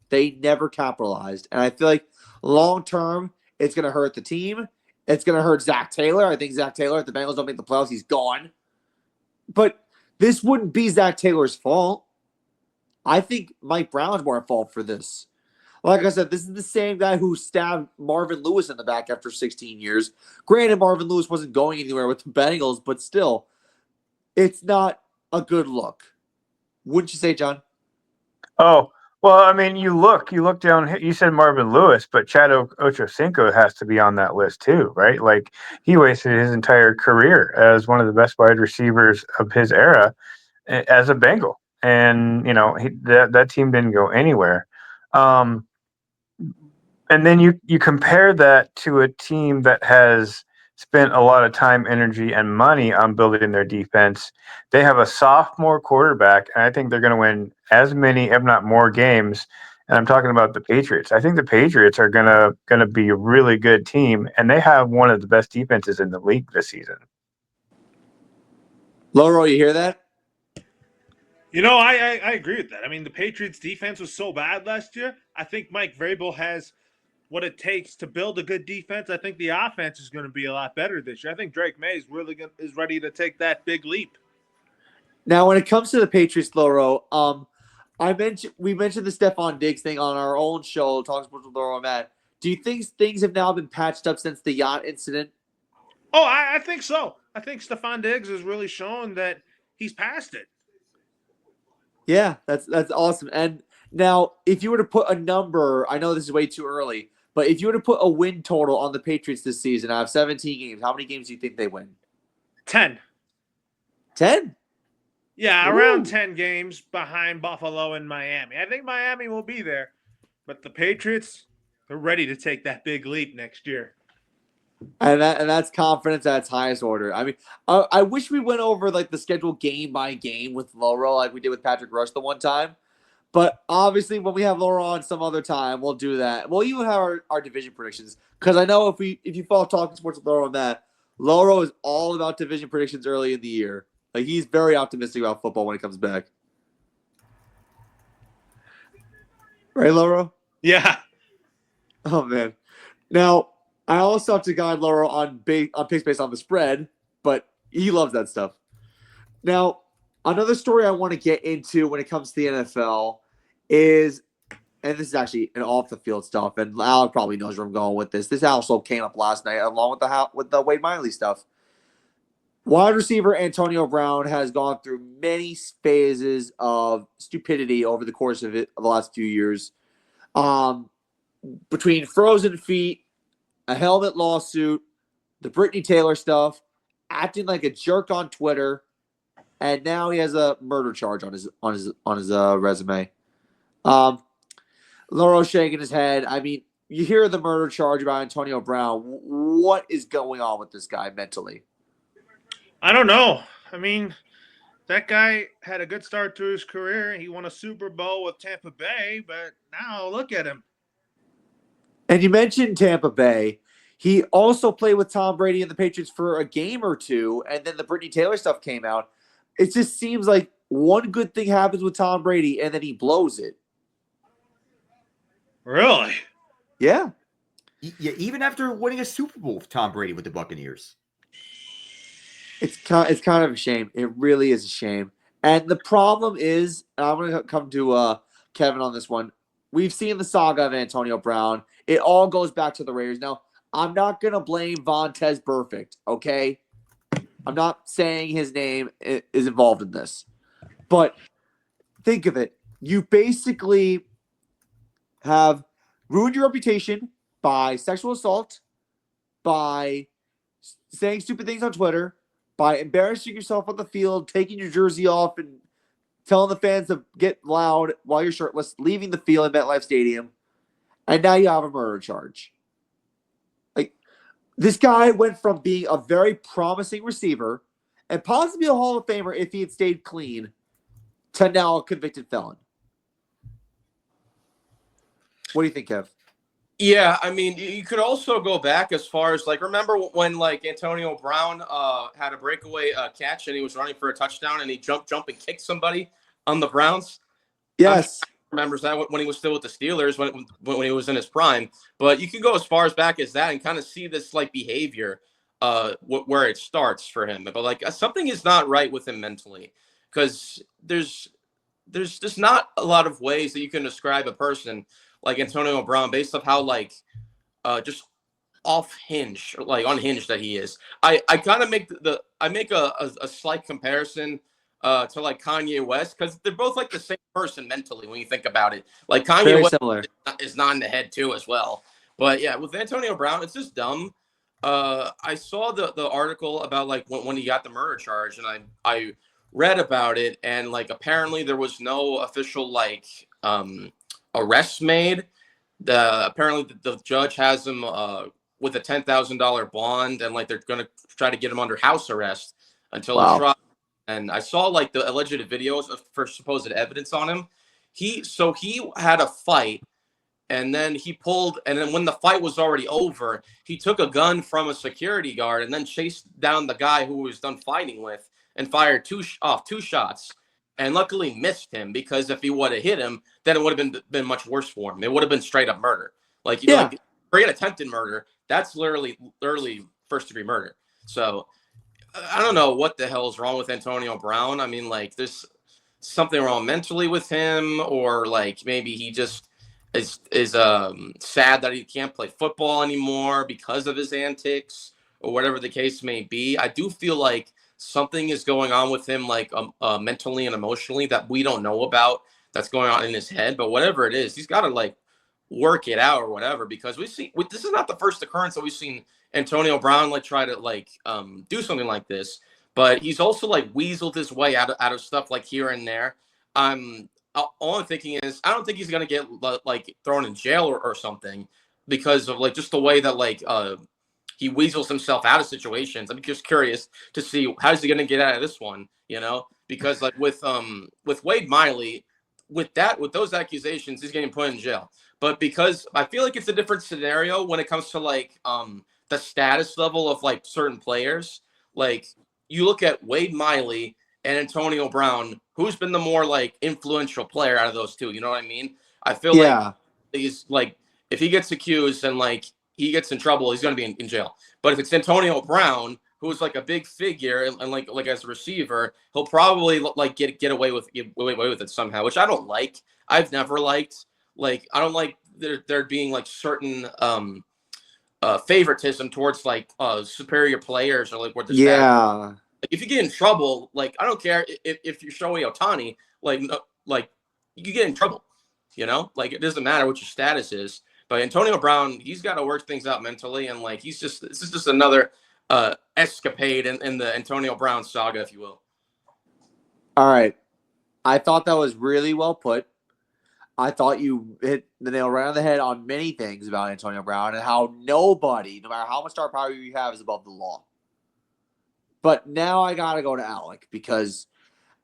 They never capitalized, and I feel like long term, it's going to hurt the team. It's going to hurt Zach Taylor. I think Zach Taylor, if the Bengals don't make the playoffs, he's gone. But this wouldn't be Zach Taylor's fault. I think Mike Brown's more at fault for this. Like I said, this is the same guy who stabbed Marvin Lewis in the back after 16 years. Granted, Marvin Lewis wasn't going anywhere with the Bengals, but still, it's not a good look. Wouldn't you say, John? Oh, Well, I mean, you look down. You said Marvin Lewis, but Chad Ochocinco has to be on that list too, right? Like he wasted his entire career as one of the best wide receivers of his era as a Bengal, and that team didn't go anywhere. And then you compare that to a team that has spent a lot of time, energy, and money on building their defense. They have a sophomore quarterback, and I think they're going to win as many, if not more, games. And I'm talking about the Patriots. I think the Patriots are gonna be a really good team, and they have one of the best defenses in the league this season. Loro, you hear that? I agree with that. I mean, the Patriots' defense was so bad last year. I think Mike Vrabel has what it takes to build a good defense. I think the offense is going to be a lot better this year. I think Drake May is ready to take that big leap. Now, when it comes to the Patriots, Loro, we mentioned the Stephon Diggs thing on our own show, Talk Sports with Loro and Matt. Do you think things have now been patched up since the yacht incident? Oh, I think so. I think Stephon Diggs has really shown that he's past it. Yeah, that's awesome. And now, if you were to put a number, I know this is way too early, but if you were to put a win total on the Patriots this season out of 17 games, how many games do you think they win? 10. 10? Yeah, Ooh. around 10 games behind Buffalo and Miami. I think Miami will be there, but the Patriots, they're ready to take that big leap next year. And that's confidence at its highest order. I mean, I wish we went over like the schedule game by game with Loro like we did with Patrick Rush the one time. But obviously, when we have Loro on some other time, we'll do that. We'll even have our division predictions. Because I know if you follow Talking Sports with Loro on that, Loro is all about division predictions early in the year. Like he's very optimistic about football when it comes back. Right, Loro? Yeah. Oh man. Now, I also have to guide Loro on picks based on the spread, but he loves that stuff. Now, another story I want to get into when it comes to the NFL is, and this is actually an off the field stuff, and Al probably knows where I'm going with this. This also came up last night along with the Wade Miley stuff. Wide receiver Antonio Brown has gone through many phases of stupidity over the course of the last few years. Between frozen feet, a helmet lawsuit, the Brittany Taylor stuff, acting like a jerk on Twitter, and now he has a murder charge on his resume. Loro shaking his head. I mean, you hear the murder charge about Antonio Brown. What is going on with this guy mentally? I don't know. I mean, that guy had a good start to his career. He won a Super Bowl with Tampa Bay, but now look at him. And you mentioned Tampa Bay. He also played with Tom Brady and the Patriots for a game or two, and then the Brittany Taylor stuff came out. It just seems like one good thing happens with Tom Brady, and then he blows it. Really? Yeah. Yeah, even after winning a Super Bowl with Tom Brady with the Buccaneers. It's kind of a shame. It really is a shame. And the problem is, and I'm going to come to Kevin on this one. We've seen the saga of Antonio Brown. It all goes back to the Raiders. Now, I'm not going to blame Vontaze Burfict, okay? I'm not saying his name is involved in this. But think of it. You basically have ruined your reputation by sexual assault, by saying stupid things on Twitter, by embarrassing yourself on the field, taking your jersey off and telling the fans to get loud while you're shirtless, leaving the field at MetLife Stadium, and now you have a murder charge. Like, this guy went from being a very promising receiver and possibly a Hall of Famer if he had stayed clean to now a convicted felon. What do you think, Kev? Yeah, I mean, you could also go back as far as, like, remember when, like, Antonio Brown had a breakaway catch and he was running for a touchdown and he jumped and kicked somebody on the Browns? Yes. Remembers that when he was still with the Steelers, when he was in his prime. But you can go as far as back as that and kind of see this, like, behavior where it starts for him. But, like, something is not right with him mentally, because there's just not a lot of ways that you can describe a person like Antonio Brown based off how, like, just unhinged that he is. I kind of make a slight comparison to like Kanye West, because they're both like the same person mentally when you think about it. Like Kanye Very West similar. is not in the head too as well. But yeah, with Antonio Brown, it's just dumb. I saw the article about like when he got the murder charge, and I read about it, and like apparently there was no official like arrest made. Apparently the judge has him with a $10,000 bond, and like they're gonna try to get him under house arrest until the Wow. trial. And I saw like the alleged videos for supposed evidence on him. He had a fight, and then he pulled, and then when the fight was already over, he took a gun from a security guard and then chased down the guy who was done fighting with and fired two shots, and luckily missed him, because if he would have hit him, then it would have been much worse for him. It would have been straight up murder. Like great attempted murder. That's literally first degree murder. So I don't know what the hell is wrong with Antonio Brown. I mean, like there's something wrong mentally with him, or like maybe he just is sad that he can't play football anymore because of his antics, or whatever the case may be. I do feel like something is going on with him, like mentally and emotionally, that we don't know about, that's going on in his head. But whatever it is, he's got to like work it out or whatever, because this is not the first occurrence that we've seen Antonio Brown like try to like do something like this. But he's also like weaseled his way out of stuff like here and there. All I'm thinking is, I don't think he's gonna get like thrown in jail or something, because of like just the way that like he weasels himself out of situations. I'm just curious to see how's he gonna get out of this one, because like with Wade Miley, with those accusations, he's getting put in jail. But because I feel like it's a different scenario when it comes to like the status level of like certain players. Like you look at Wade Miley and Antonio Brown, who's been the more like influential player out of those two? You know what I mean? I feel like he's like, if he gets accused and like he gets in trouble, he's going to be in jail. But if it's Antonio Brown, who's like a big figure and like as a receiver, he'll probably like get away with it somehow, which I don't like. I've never liked. Like I don't like there being like certain favoritism towards like superior players, or like where the status. If you get in trouble, like I don't care if you're Shohei Ohtani, like you get in trouble, like it doesn't matter what your status is. But Antonio Brown, he's got to work things out mentally, and like this is just another escapade in the Antonio Brown saga, if you will. All right, I thought that was really well put. I thought you hit the nail right on the head on many things about Antonio Brown and how nobody, no matter how much star power you have, is above the law. But now I got to go to Alec, because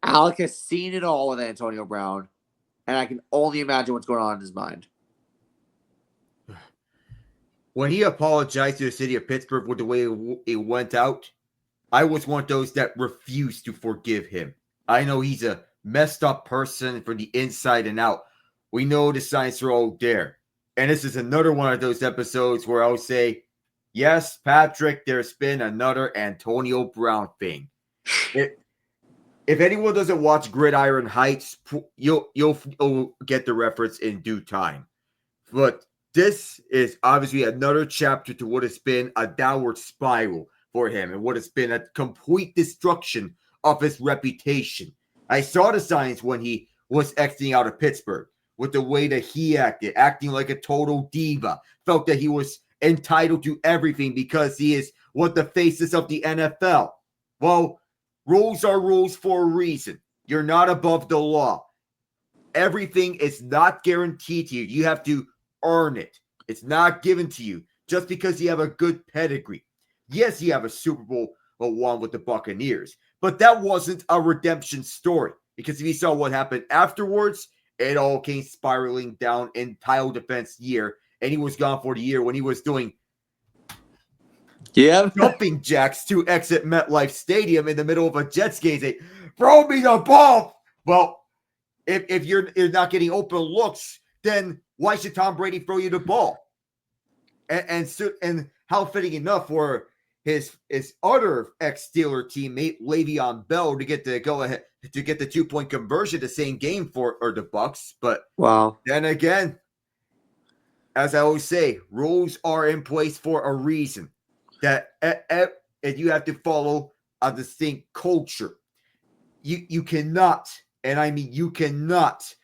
Alec has seen it all with Antonio Brown, and I can only imagine what's going on in his mind. When he apologized to the city of Pittsburgh with the way it went out, I was one of those that refused to forgive him. I know he's a messed up person from the inside and out. We know the signs are all there. And this is another one of those episodes where I'll say, yes, Patrick, there's been another Antonio Brown thing. If anyone doesn't watch Gridiron Heights, you'll get the reference in due time. But this is obviously another chapter to what has been a downward spiral for him and what has been a complete destruction of his reputation. I saw the signs when he was exiting out of Pittsburgh, with the way that he acted, acting like a total diva, felt that he was entitled to everything because he is one of the faces of the NFL. Well, rules are rules for a reason. You're not above the law. Everything is not guaranteed to you. You have to earn it. It's not given to you just because you have a good pedigree. Yes, you have a Super Bowl one with the Buccaneers, but that wasn't a redemption story, because if you saw what happened afterwards, it all came spiraling down in title defense year, and he was gone for the year when he was doing jumping jacks to exit MetLife Stadium in the middle of a Jets game. Say, throw me the ball. Well, if you're not getting open looks, then why should Tom Brady throw you the ball? And how fitting enough for his other ex-Steeler teammate Le'Veon Bell to get the go-ahead to get the 2-point conversion the same game for the Bucs. But wow. Then again, as I always say, rules are in place for a reason. That and you have to follow a distinct culture. you cannot, and I mean you cannot,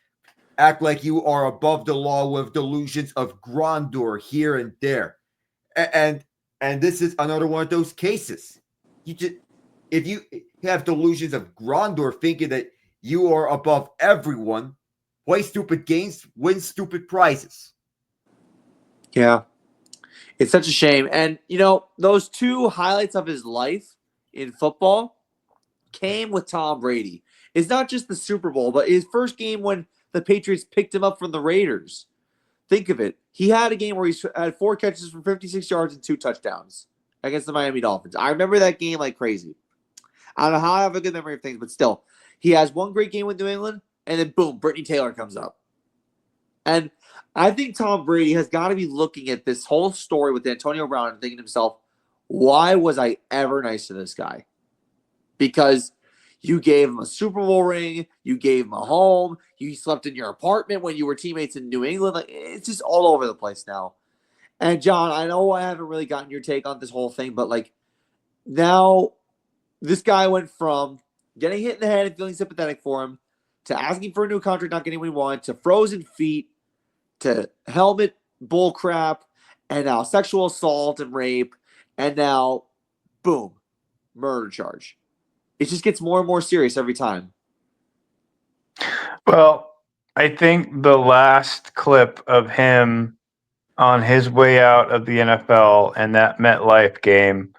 act like you are above the law with delusions of grandeur here and there. And this is another one of those cases. If you have delusions of grandeur, thinking that you are above everyone, play stupid games, win stupid prizes. Yeah. It's such a shame. And, those two highlights of his life in football came with Tom Brady. It's not just the Super Bowl, but his first game when the Patriots picked him up from the Raiders. Think of it. He had a game where he had 4 catches for 56 yards and 2 touchdowns against the Miami Dolphins. I remember that game like crazy. I don't know how I have a good memory of things, but still. He has one great game with New England, and then boom, Brittany Taylor comes up. And I think Tom Brady has got to be looking at this whole story with Antonio Brown and thinking to himself, why was I ever nice to this guy? Because you gave him a Super Bowl ring, you gave him a home, you slept in your apartment when you were teammates in New England. Like, it's just all over the place now. And John, I know I haven't really gotten your take on this whole thing, but like now this guy went from getting hit in the head and feeling sympathetic for him to asking for a new contract, not getting what he wanted, to frozen feet, to helmet bull crap, and now sexual assault and rape, and now, boom, murder charge. It just gets more and more serious every time. Well, I think the last clip of him on his way out of the NFL and that MetLife game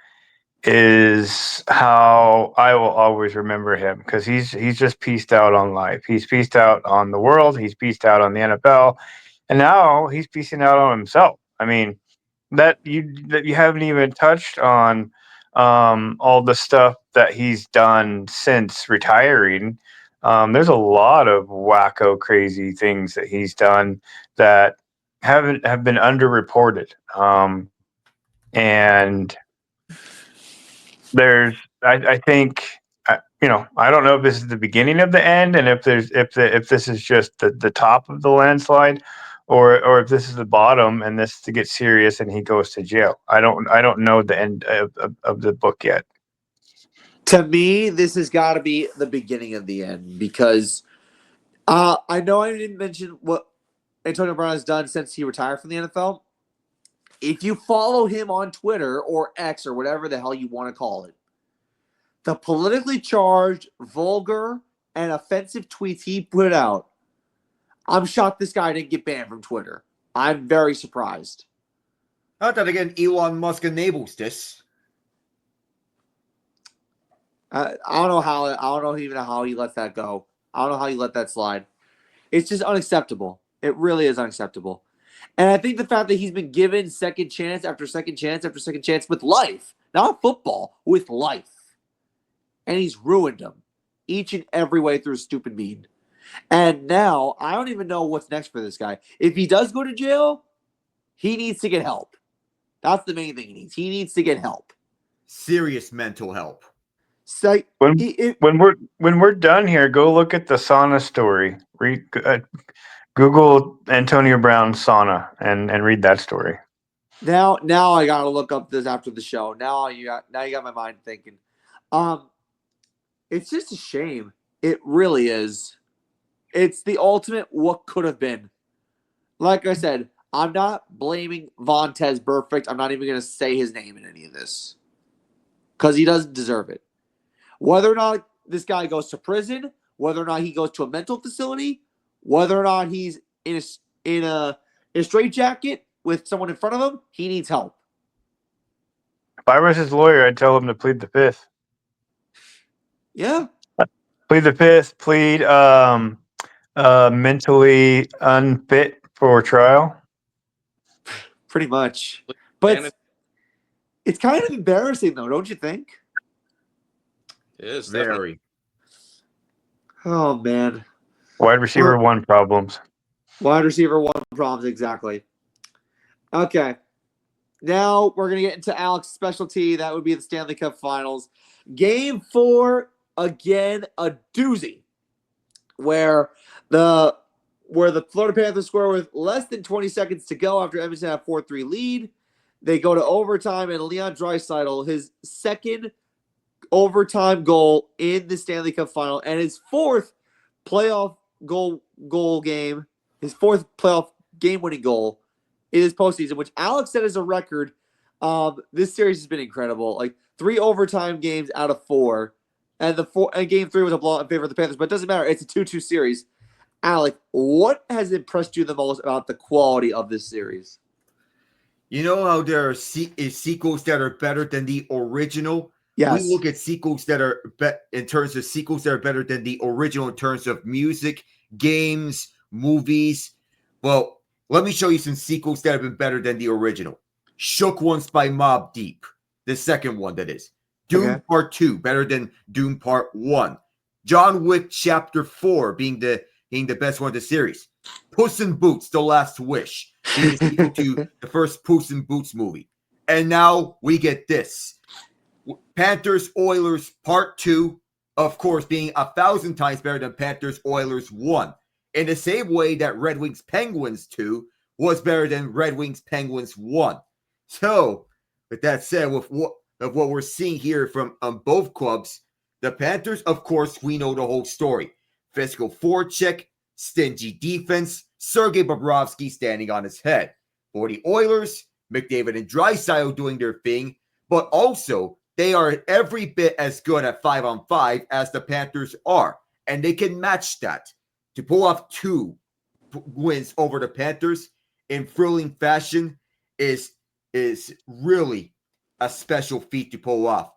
is how I will always remember him, because he's just pieced out on life. He's pieced out on the world. He's pieced out on the NFL, and now he's piecing out on himself. I mean, that you haven't even touched on all the stuff that he's done since retiring. There's a lot of wacko, crazy things that he's done that have been underreported. And I think, I don't know if this is the beginning of the end, and if this is just the top of the landslide, or if this is the bottom and this to get serious and he goes to jail. I don't know the end of the book yet. To me, this has got to be the beginning of the end, because I know I didn't mention what Antonio Brown has done since he retired from the NFL. If you follow him on Twitter or X or whatever the hell you want to call it, the politically charged, vulgar, and offensive tweets he put out, I'm shocked this guy didn't get banned from Twitter. I'm very surprised. Not that again, Elon Musk enables this. I don't know even how he let that go. I don't know how you let that slide. It's just unacceptable. It really is unacceptable. And I think the fact that he's been given second chance after second chance after second chance with life, not football, with life. And he's ruined him each and every way through a stupid mean. And now I don't even know what's next for this guy. If he does go to jail, he needs to get help. That's the main thing he needs. He needs to get help. Serious mental help. So when we're done here, go look at the sauna story. Google Antonio Brown sauna and read that story. Now I gotta look up this after the show. Now you got my mind thinking. It's just a shame. It really is. It's the ultimate what could have been. Like I said, I'm not blaming Vontez Burfict. I'm not even gonna say his name in any of this, because he doesn't deserve it. Whether or not this guy goes to prison, whether or not he goes to a mental facility, whether or not he's in a straitjacket with someone in front of him, he needs help. If I was his lawyer, I'd tell him to plead the fifth. Yeah. Plead the fifth. Plead mentally unfit for trial. Pretty much. But it's kind of embarrassing, though, don't you think? It is Very. Oh, man. Wide receiver one problems. Wide receiver one problems, exactly. Okay. Now we're going to get into Alex's specialty. That would be the Stanley Cup Finals. Game 4, again, a doozy. Where the Florida Panthers score with less than 20 seconds to go after Edmonton had a 4-3 lead. They go to overtime, and Leon Draisaitl, his second overtime goal in the Stanley Cup final and his fourth playoff goal game, his fourth playoff game-winning goal in his postseason, which Alex said is a record. This series has been incredible. Like 3 overtime games out of 4. And game 3 was a blowout in favor of the Panthers, but it doesn't matter. It's a 2-2 series. Alec, what has impressed you the most about the quality of this series? You know how there are sequels that are better than the original? Yes. We look at sequels that are in terms of sequels that are better than the original in terms of music, games, movies. Well, let me show you some sequels that have been better than the original. Shook Ones by Mobb Deep, the second one that is. Doom Part 2, better than Doom Part 1. John Wick Chapter 4 being the best one of the series. Puss in Boots, The Last Wish, being the sequel to the first Puss in Boots movie. And now we get this. Panthers Oilers Part 2, of course, being 1,000 times better than Panthers Oilers 1. In the same way that Red Wings Penguins 2 was better than Red Wings Penguins 1. So, with that said, with what we're seeing here from both clubs, the Panthers, of course, we know the whole story. Physical forecheck, stingy defense, Sergei Bobrovsky standing on his head. For the Oilers, McDavid and Draisaitl doing their thing, but also they are every bit as good at 5-on-5 as the Panthers are, and they can match that. To pull off 2 wins over the Panthers in thrilling fashion is really a special feat to pull off.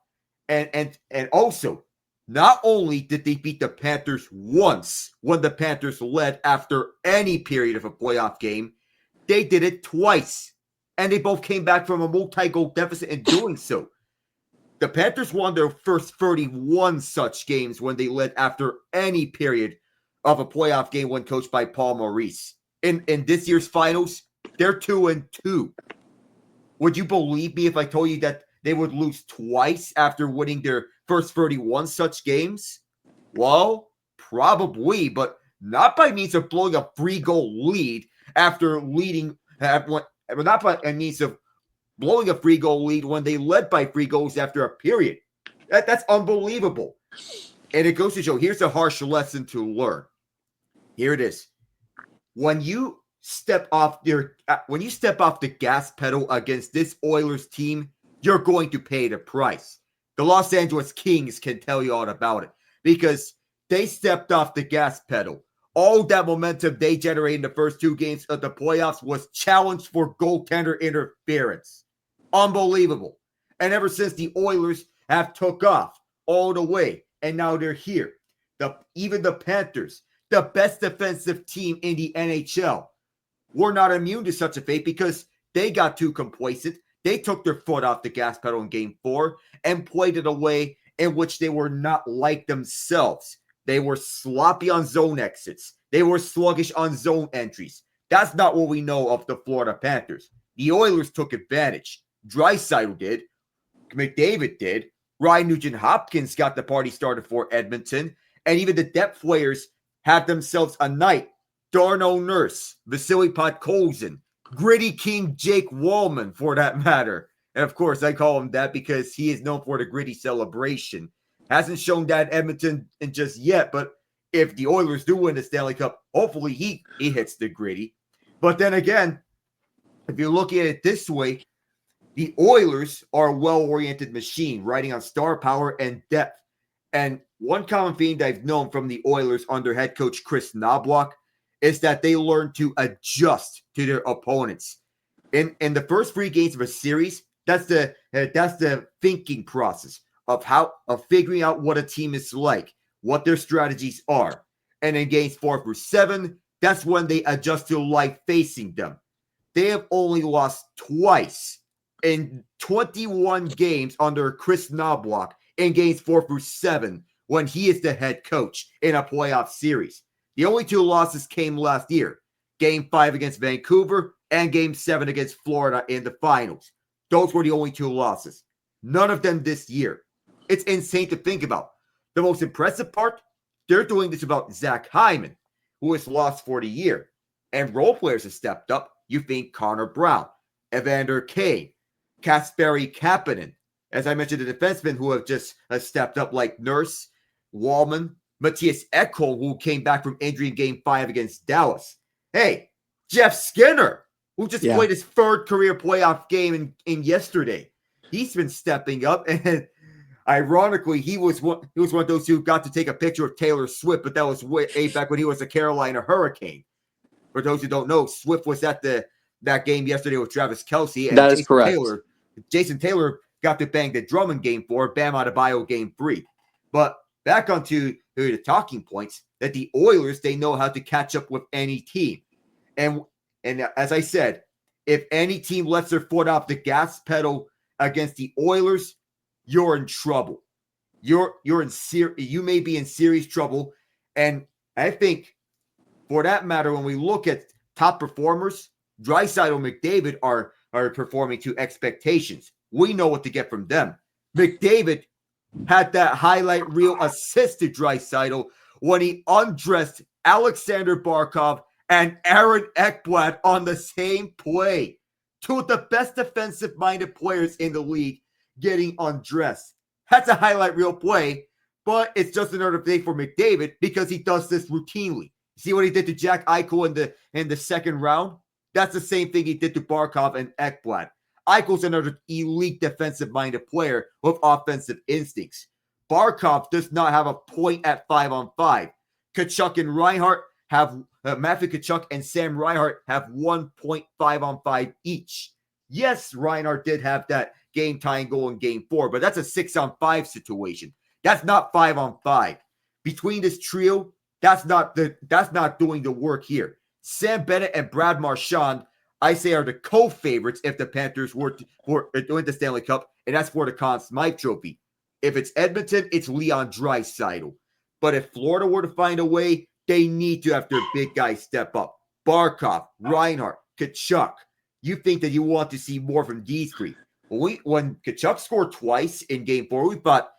And also, not only did they beat the Panthers once when the Panthers led after any period of a playoff game, they did it twice. And they both came back from a multi-goal deficit in doing so. The Panthers won their first 31 such games when they led after any period of a playoff game when coached by Paul Maurice. In this year's finals, they're 2-2. Would you believe me if I told you that they would lose twice after winning their first 31 such games? Well, probably, but not by means of blowing a 3-goal lead after leading, not by means of blowing a 3-goal lead when they led by 3 goals after a period. That's unbelievable. And it goes to show, here's a harsh lesson to learn. Here it is. When you step off the gas pedal against this Oilers team, you're going to pay the price. The Los Angeles Kings can tell you all about it because they stepped off the gas pedal. All that momentum they generated in the first 2 games of the playoffs was challenged for goaltender interference. Unbelievable. And ever since, the Oilers have took off all the way, and now they're here. Even the Panthers, the best defensive team in the NHL, were not immune to such a fate because they got too complacent. They took their foot off the gas pedal in Game 4 and played it a way in which they were not like themselves. They were sloppy on zone exits. They were sluggish on zone entries. That's not what we know of the Florida Panthers. The Oilers took advantage. Draisaitl did. McDavid did. Ryan Nugent-Hopkins got the party started for Edmonton. And even the depth players had themselves a night. Darnell Nurse, Vasily Podkolzin, Gritty King Jake Wallman, for that matter. And of course, I call him that because he is known for the gritty celebration. Hasn't shown that in Edmonton just yet, but if the Oilers do win the Stanley Cup, hopefully he hits the gritty. But then again, if you look at it this way, the Oilers are a well-oriented machine, riding on star power and depth. And one common theme that I've known from the Oilers under head coach Chris Knobloch is that they learn to adjust to their opponents. In the first 3 games of a series, that's the thinking process of figuring out what a team is like, what their strategies are. And in games 4 through 7, that's when they adjust to life facing them. They have only lost twice in 21 games under Chris Knobloch in games 4 through 7 when he is the head coach in a playoff series. The only 2 losses came last year, Game 5 against Vancouver and Game 7 against Florida in the finals. Those were the only 2 losses. None of them this year. It's insane to think about. The most impressive part, they're doing this about Zach Hyman, who has lost for the year. And role players have stepped up. You think Connor Brown, Evander Kane, Kasperi Kapanen, as I mentioned, the defensemen who have just stepped up, like Nurse, Wallman, Matthias Ekholm, who came back from injury in Game 5 against Dallas. Hey, Jeff Skinner, who just played his third career playoff game in yesterday. He's been stepping up, and ironically, he was one of those who got to take a picture of Taylor Swift, but that was way back when he was a Carolina Hurricane. For those who don't know, Swift was at that game yesterday with Travis Kelce. And that is correct. Jason Taylor got to bang the drum in Game 4, Bam Adebayo Game 3. But back onto the talking points, that the Oilers, they know how to catch up with any team. And as I said, if any team lets their foot off the gas pedal against the Oilers, you're in trouble. You may be in serious trouble. And I think, for that matter, when we look at top performers, Draisaitl and McDavid are performing to expectations. We know what to get from them. McDavid had that highlight reel assist to Draisaitl when he undressed Alexander Barkov and Aaron Ekblad on the same play. Two of the best defensive-minded players in the league getting undressed. That's a highlight reel play, but it's just another thing for McDavid because he does this routinely. See what he did to Jack Eichel in the second round? That's the same thing he did to Barkov and Ekblad. Eichel's another elite defensive-minded player with offensive instincts. Barkov does not have a point at 5-on-5. Tkachuk and Reinhart have Matthew Tkachuk and Sam Reinhart have 1.5-on-5 each. Yes, Reinhart did have that game-tying goal in Game 4, but that's a 6-on-5 situation. That's not 5-on-5. Between this trio, that's not doing the work here. Sam Bennett and Brad Marchand, I say, are the co-favorites if the Panthers were to win the Stanley Cup, and that's for the Conn Smythe Trophy. If it's Edmonton, it's Leon Draisaitl. But if Florida were to find a way, they need to have their big guys step up. Barkov, Reinhart, Tkachuk. You think that you want to see more from these three. When Tkachuk scored twice in Game 4, we thought,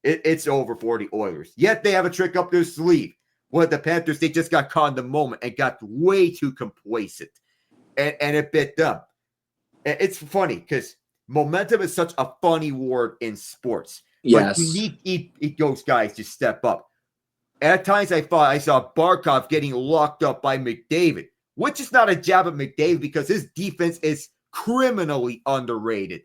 it's over for the Oilers. Yet they have a trick up their sleeve. Well, the Panthers, they just got caught in the moment and got way too complacent. And it bit them. It's funny because momentum is such a funny word in sports. Yes. But you need those guys to step up. At times, I thought I saw Barkov getting locked up by McDavid, which is not a jab at McDavid because his defense is criminally underrated.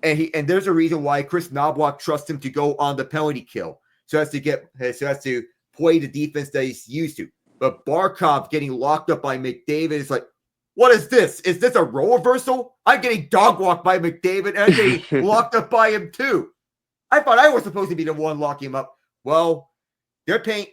And there's a reason why Chris Knobloch trusts him to go on the penalty kill so as to play the defense that he's used to. But Barkov getting locked up by McDavid is like, what is this? Is this a role reversal? I'm getting dog walked by McDavid and I'm getting locked up by him too. I thought I was supposed to be the one locking him up. Well, they're paying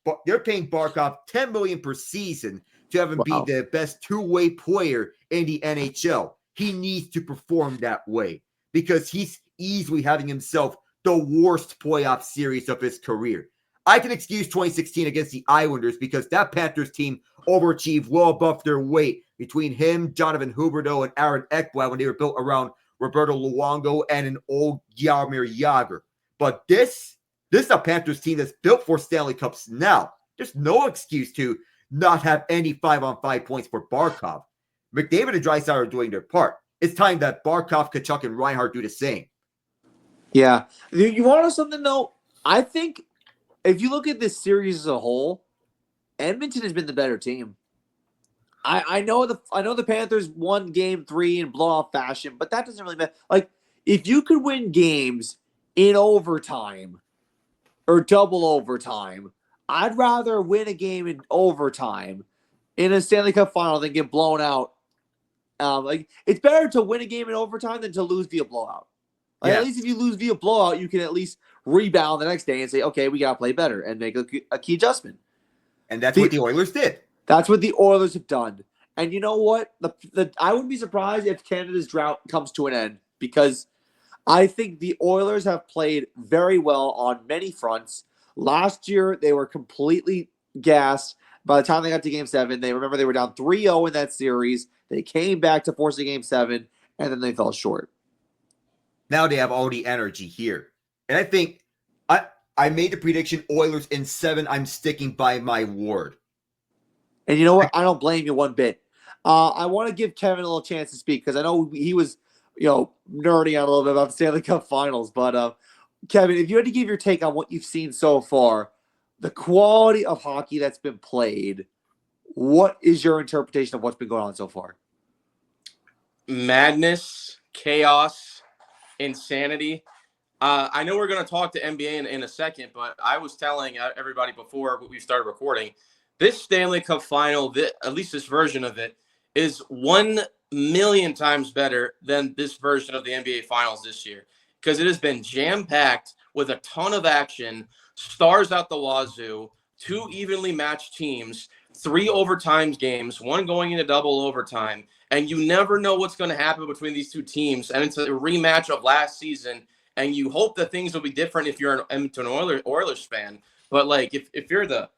Barkov $10 million per season to have him be the best two-way player in the NHL. He needs to perform that way because he's easily having himself the worst playoff series of his career. I can excuse 2016 against the Islanders because that Panthers team overachieved well above their weight between him, Jonathan Huberdeau, and Aaron Ekblad when they were built around Roberto Luongo and an old Jaromir Jagr. But this is a Panthers team that's built for Stanley Cups now. There's no excuse to not have any 5-on-5 points for Barkov. McDavid and Draisaitl are doing their part. It's time that Barkov, Tkachuk, and Reinhart do the same. Yeah. You want to know something, though? I think if you look at this series as a whole, Edmonton has been the better team. I know the Panthers won Game 3 in blowout fashion, but that doesn't really matter. Like, if you could win games in overtime or double overtime, I'd rather win a game in overtime in a Stanley Cup final than get blown out. It's better to win a game in overtime than to lose via blowout. At least if you lose via blowout, you can at least rebound the next day and say, okay, we got to play better and make a key adjustment. And that's what the Oilers did. That's what the Oilers have done. And you know what? I wouldn't be surprised if Canada's drought comes to an end because I think the Oilers have played very well on many fronts. Last year, they were completely gassed. By the time they got to Game 7, they were down 3-0 in that series. They came back to force a Game 7, and then they fell short. Now they have all the energy here. And I think I made the prediction Oilers in 7. I'm sticking by my word. And you know what? I don't blame you one bit. I want to give Kevin a little chance to speak because I know he was nerding out a little bit about the Stanley Cup Finals. But Kevin, if you had to give your take on what you've seen so far, the quality of hockey that's been played, what is your interpretation of what's been going on so far? Madness, chaos, insanity. I know we're going to talk to NBA in a second, but I was telling everybody before we started recording, this Stanley Cup Final, at least this version of it, is 1,000,000 times better than this version of the NBA Finals this year, because it has been jam-packed with a ton of action, stars out the wazoo, 2 evenly matched teams, 3 overtime games, 1 going into double overtime, and you never know what's going to happen between these 2 teams, and it's a rematch of last season. And you hope that things will be different if you're an Edmonton Oilers fan. But like if you're the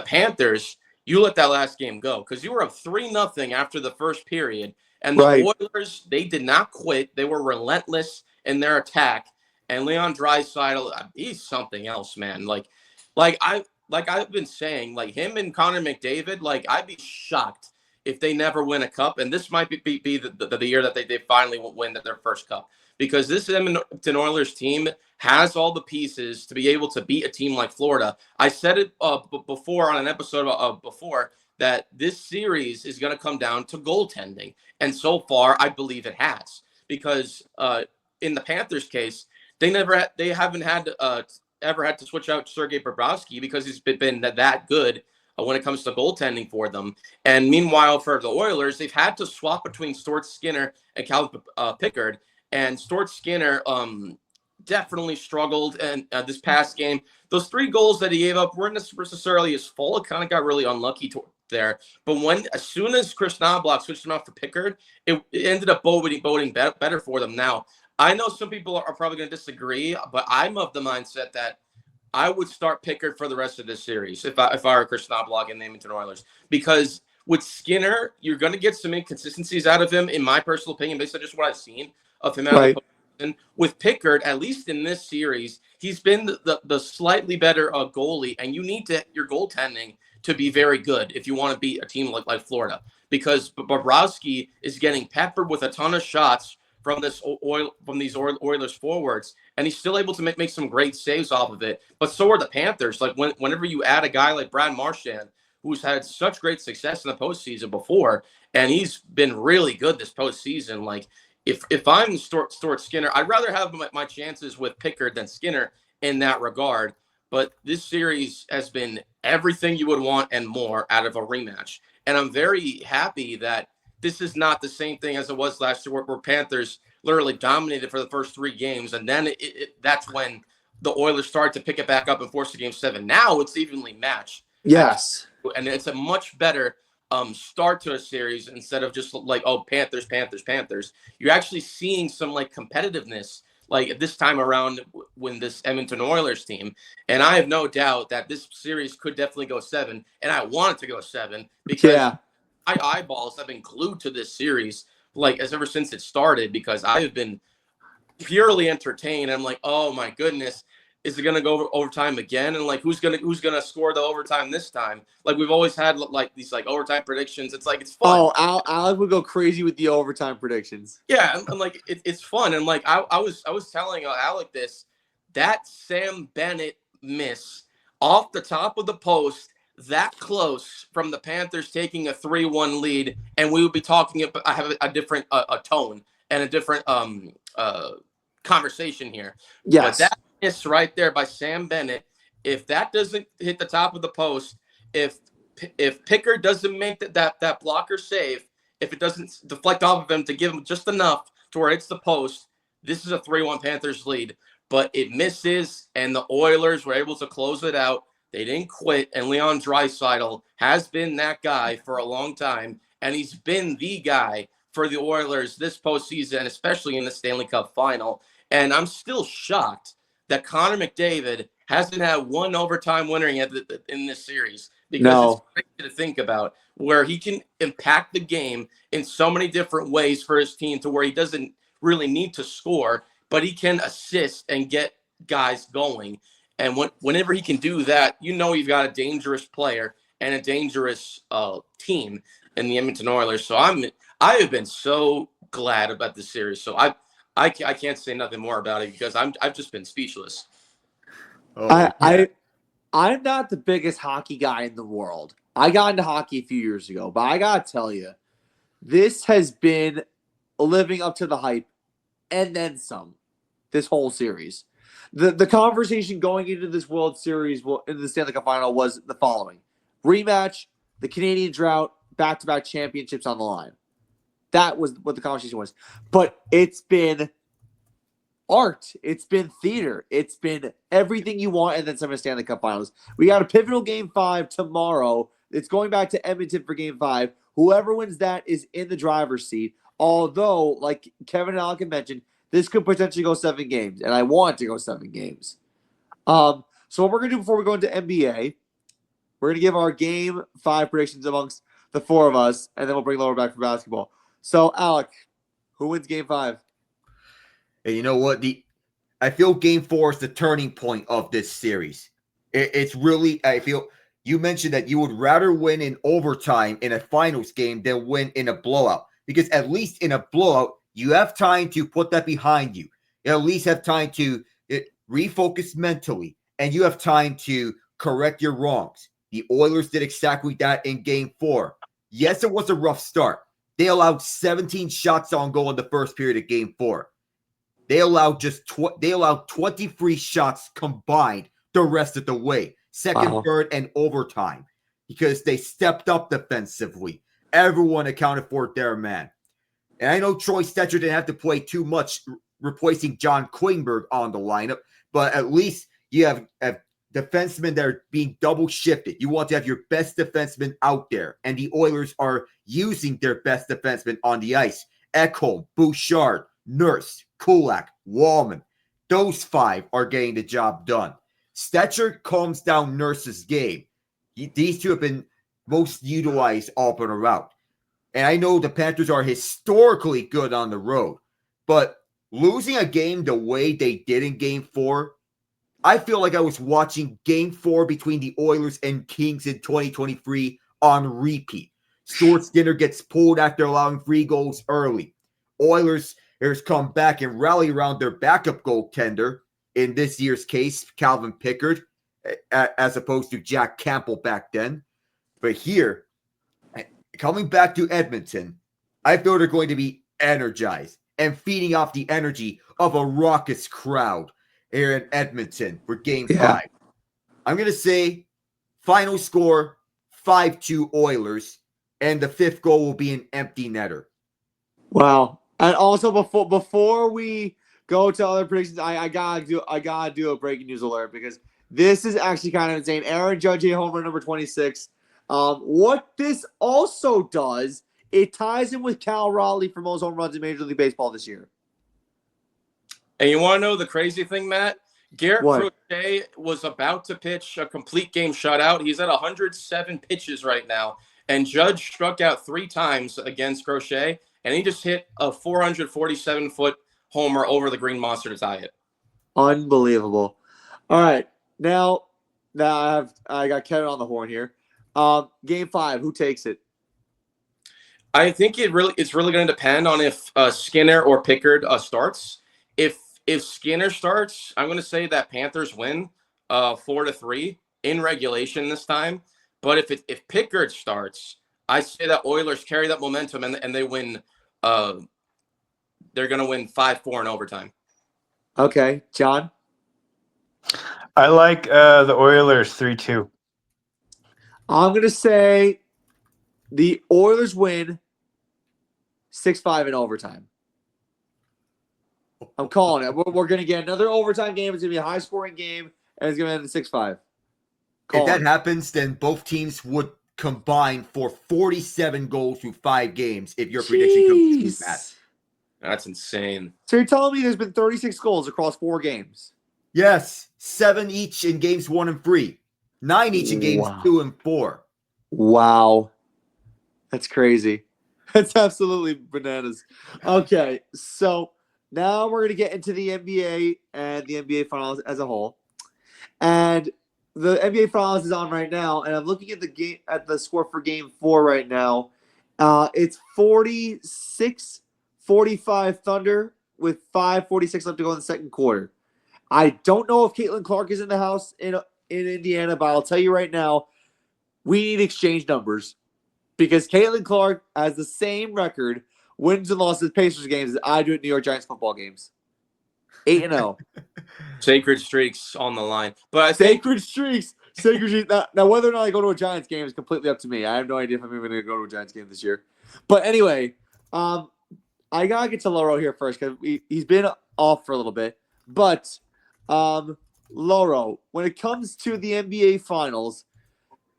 Panthers, you let that last game go because you were up 3-0 after the first period. And the Oilers, they did not quit. They were relentless in their attack. And Leon Draisaitl, he's something else, man. Like I've been saying, like him and Connor McDavid, like I'd be shocked if they never win a cup. And this might be the year that they finally win their first cup. Because this Edmonton Oilers team has all the pieces to be able to beat a team like Florida. I said it before on an episode before that this series is going to come down to goaltending. And so far, I believe it has. Because in the Panthers case, they haven't had ever had to switch out Sergei Bobrovsky because he's been that good when it comes to goaltending for them. And meanwhile, for the Oilers, they've had to swap between Stuart Skinner and Cal Pickard. And Stuart Skinner definitely struggled and this past game. Those 3 goals that he gave up weren't necessarily his fault. It kind of got really unlucky there. But as soon as Chris Knoblauch switched him off to Pickard, it ended up boding better for them. Now, I know some people are probably going to disagree, but I'm of the mindset that I would start Pickard for the rest of this series if I were Chris Knoblauch and the Edmonton Oilers. Because with Skinner, you're going to get some inconsistencies out of him, in my personal opinion, based on just what I've seen of him out of the postseason. With Pickard, at least in this series, he's been the slightly better goalie, and you need your goaltending to be very good if you want to beat a team like Florida, because Bobrovsky is getting peppered with a ton of shots from these Oilers forwards, and he's still able to make some great saves off of it. But so are the Panthers. Like whenever you add a guy like Brad Marchand, who's had such great success in the postseason before, and he's been really good this postseason. Like if I'm Stuart Skinner, I'd rather have my chances with Pickard than Skinner in that regard. But this series has been everything you would want and more out of a rematch. And I'm very happy that this is not the same thing as it was last year where Panthers literally dominated for the first 3 games. And then that's when the Oilers started to pick it back up and force the Game 7. Now it's evenly matched. Yes. And it's a much better start to a series instead of just like, oh, Panthers. You're actually seeing some like competitiveness like this time around when this Edmonton Oilers team. And I have no doubt that this series could definitely go 7. And I want it to go 7 because my eyeballs have been glued to this series like ever since it started, because I have been purely entertained. I'm like, oh my goodness, is it going to go overtime again? And like, who's going to score the overtime this time? Like we've always had like these like overtime predictions. It's like, it's fun. Oh, Alec would go crazy with the overtime predictions. Yeah. And like, it's fun. And like, I was telling Alec this, that Sam Bennett miss off the top of the post, that close from the Panthers taking a 3-1 lead. And we would be talking about, I have a different tone and a different conversation here. Yes. But that miss right there by Sam Bennett, if that doesn't hit the top of the post, if Pickard doesn't make that blocker save, if it doesn't deflect off of him to give him just enough to where it's the post, this is a 3-1 Panthers lead. But it misses, and the Oilers were able to close it out. They didn't quit, and Leon Draisaitl has been that guy for a long time, and he's been the guy for the Oilers this postseason, especially in the Stanley Cup Final. And I'm still shocked that Connor McDavid hasn't had one overtime winner yet in this series, because it's crazy to think about where he can impact the game in so many different ways for his team to where he doesn't really need to score, but he can assist and get guys going. And whenever he can do that, you know you've got a dangerous player and a dangerous team in the Edmonton Oilers. So I have been so glad about this series. So I can't say nothing more about it because I've just been speechless. I'm not the biggest hockey guy in the world. I got into hockey a few years ago, but I gotta tell you, this has been living up to the hype and then some. This whole series, the conversation going into this World Series in the Stanley Cup Final was the following: rematch, the Canadian drought, back-to-back championships on the line. That was what the conversation was. But it's been art. It's been theater. It's been everything you want and then some of the Stanley Cup Finals. We got a pivotal Game 5 tomorrow. It's going back to Edmonton for Game 5. Whoever wins that is in the driver's seat. Although, like Kevin and Alec mentioned, this could potentially go 7 games, and I want it to go 7 games. So what we're going to do before we go into NBA, we're going to give our Game 5 predictions amongst the 4 of us, and then we'll bring Lower back for basketball. So, Alec, who wins Game 5? And you know what? I feel Game 4 is the turning point of this series. It's really, I feel, you mentioned that you would rather win in overtime in a finals game than win in a blowout. Because at least in a blowout, you have time to put that behind you. You at least have time to refocus mentally, and you have time to correct your wrongs. The Oilers did exactly that in Game 4. Yes, it was a rough start. They allowed 17 shots on goal in the first period of Game 4. They allowed 23 shots combined the rest of the way, second, third, and overtime, because they stepped up defensively. Everyone accounted for their man. And I know Troy Stecher didn't have to play too much replacing John Klingberg on the lineup, but at least you have defensemen that are being double shifted. You want to have your best defenseman out there, and the Oilers are using their best defenseman on the ice. Ekholm, Bouchard, Nurse, Kulak, Wallman. Those 5 are getting the job done. Stecher calms down Nurse's game. These 2 have been most utilized all but around. And I know the Panthers are historically good on the road, but losing a game the way they did in Game 4, I feel like I was watching Game 4 between the Oilers and Kings in 2023 on repeat. Stuart Skinner gets pulled after allowing 3 goals early. Oilers come back and rally around their backup goaltender, in this year's case, Calvin Pickard, as opposed to Jack Campbell back then. But here, coming back to Edmonton, I feel they're going to be energized and feeding off the energy of a raucous crowd here in Edmonton for Game 5. I'm going to say final score 5-2 Oilers, and the 5th goal will be an empty netter. Wow. And also before we go to other predictions, I gotta do a breaking news alert because this is actually kind of insane. Aaron Judge hit home run number 26. What this also does, it ties in with Cal Raleigh for most home runs in Major League Baseball this year. And you want to know the crazy thing, Matt? Garrett Crochet was about to pitch a complete game shutout. He's at 107 pitches right now. And Judge struck out 3 times against Crochet, and he just hit a 447-foot homer over the Green Monster to tie it. Unbelievable. All right. Now I got Kevin on the horn here. Game 5, who takes it? I think it's really going to depend on if Skinner or Pickard starts. If Skinner starts, I'm going to say that Panthers win 4-3 in regulation this time. But if Pickard starts, I say that Oilers carry that momentum and they win. They're going to win 5-4 in overtime. Okay, John. I like the Oilers 3-2. I'm going to say the Oilers win 6-5 in overtime. I'm calling it. We're going to get another overtime game. It's going to be a high-scoring game, and it's going to end in 6-5. If that happens, then both teams would combine for 47 goals through 5 games if your prediction comes true, Matt. That's insane. So you're telling me there's been 36 goals across 4 games? Yes, 7 each in games 1 and 3. 9 each in games 2 and 4. Wow. That's crazy. That's absolutely bananas. Okay, so now we're going to get into the NBA and the NBA Finals as a whole. And the NBA Finals is on right now, and I'm looking at the score for Game 4 right now. It's 46-44 45 Thunder with 5:46 left to go in the second quarter. I don't know if Caitlin Clark is in the house in Indiana, but I'll tell you right now, we need exchange numbers because Caitlin Clark has the same record, wins and losses Pacers games as I do at New York Giants football games. 8-0. Sacred streaks on the line. But I think Sacred streaks. Sacred streaks. Now, whether or not I go to a Giants game is completely up to me. I have no idea if I'm even going to go to a Giants game this year. But anyway, I got to get to Loro here first because he's been off for a little bit. But Loro, when it comes to the NBA Finals,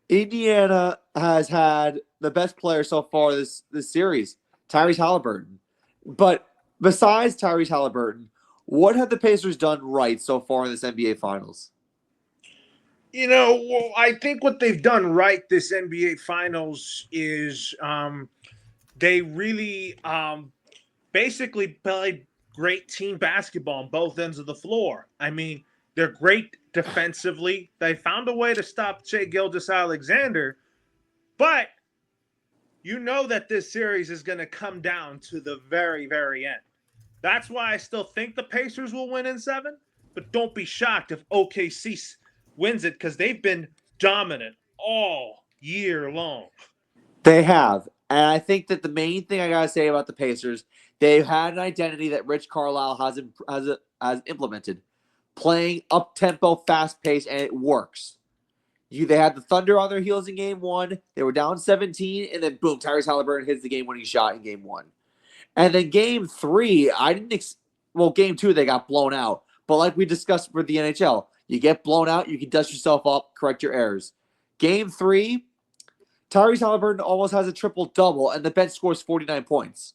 Indiana has had the best player so far this series, Tyrese Halliburton. But besides Tyrese Halliburton, what have the Pacers done right so far in this NBA Finals? I think what they've done right this NBA Finals is they really basically played great team basketball on both ends of the floor. I mean, they're great defensively. They found a way to stop Shai Gilgeous-Alexander, but you know that this series is going to come down to the very, very end. That's why I still think the Pacers will win in 7, but don't be shocked if OKC wins it because they've been dominant all year long. They have. And I think that the main thing I got to say about the Pacers, they've had an identity that Rich Carlisle has implemented. Playing up-tempo, fast-paced, and it works. They had the Thunder on their heels in Game 1. They were down 17, and then boom, Tyrese Halliburton hits the game-winning shot in Game 1. And then Game 3, Game 2, they got blown out. But like we discussed for the NHL, you get blown out, you can dust yourself up, correct your errors. Game 3, Tyrese Halliburton almost has a triple-double, and the bench scores 49 points.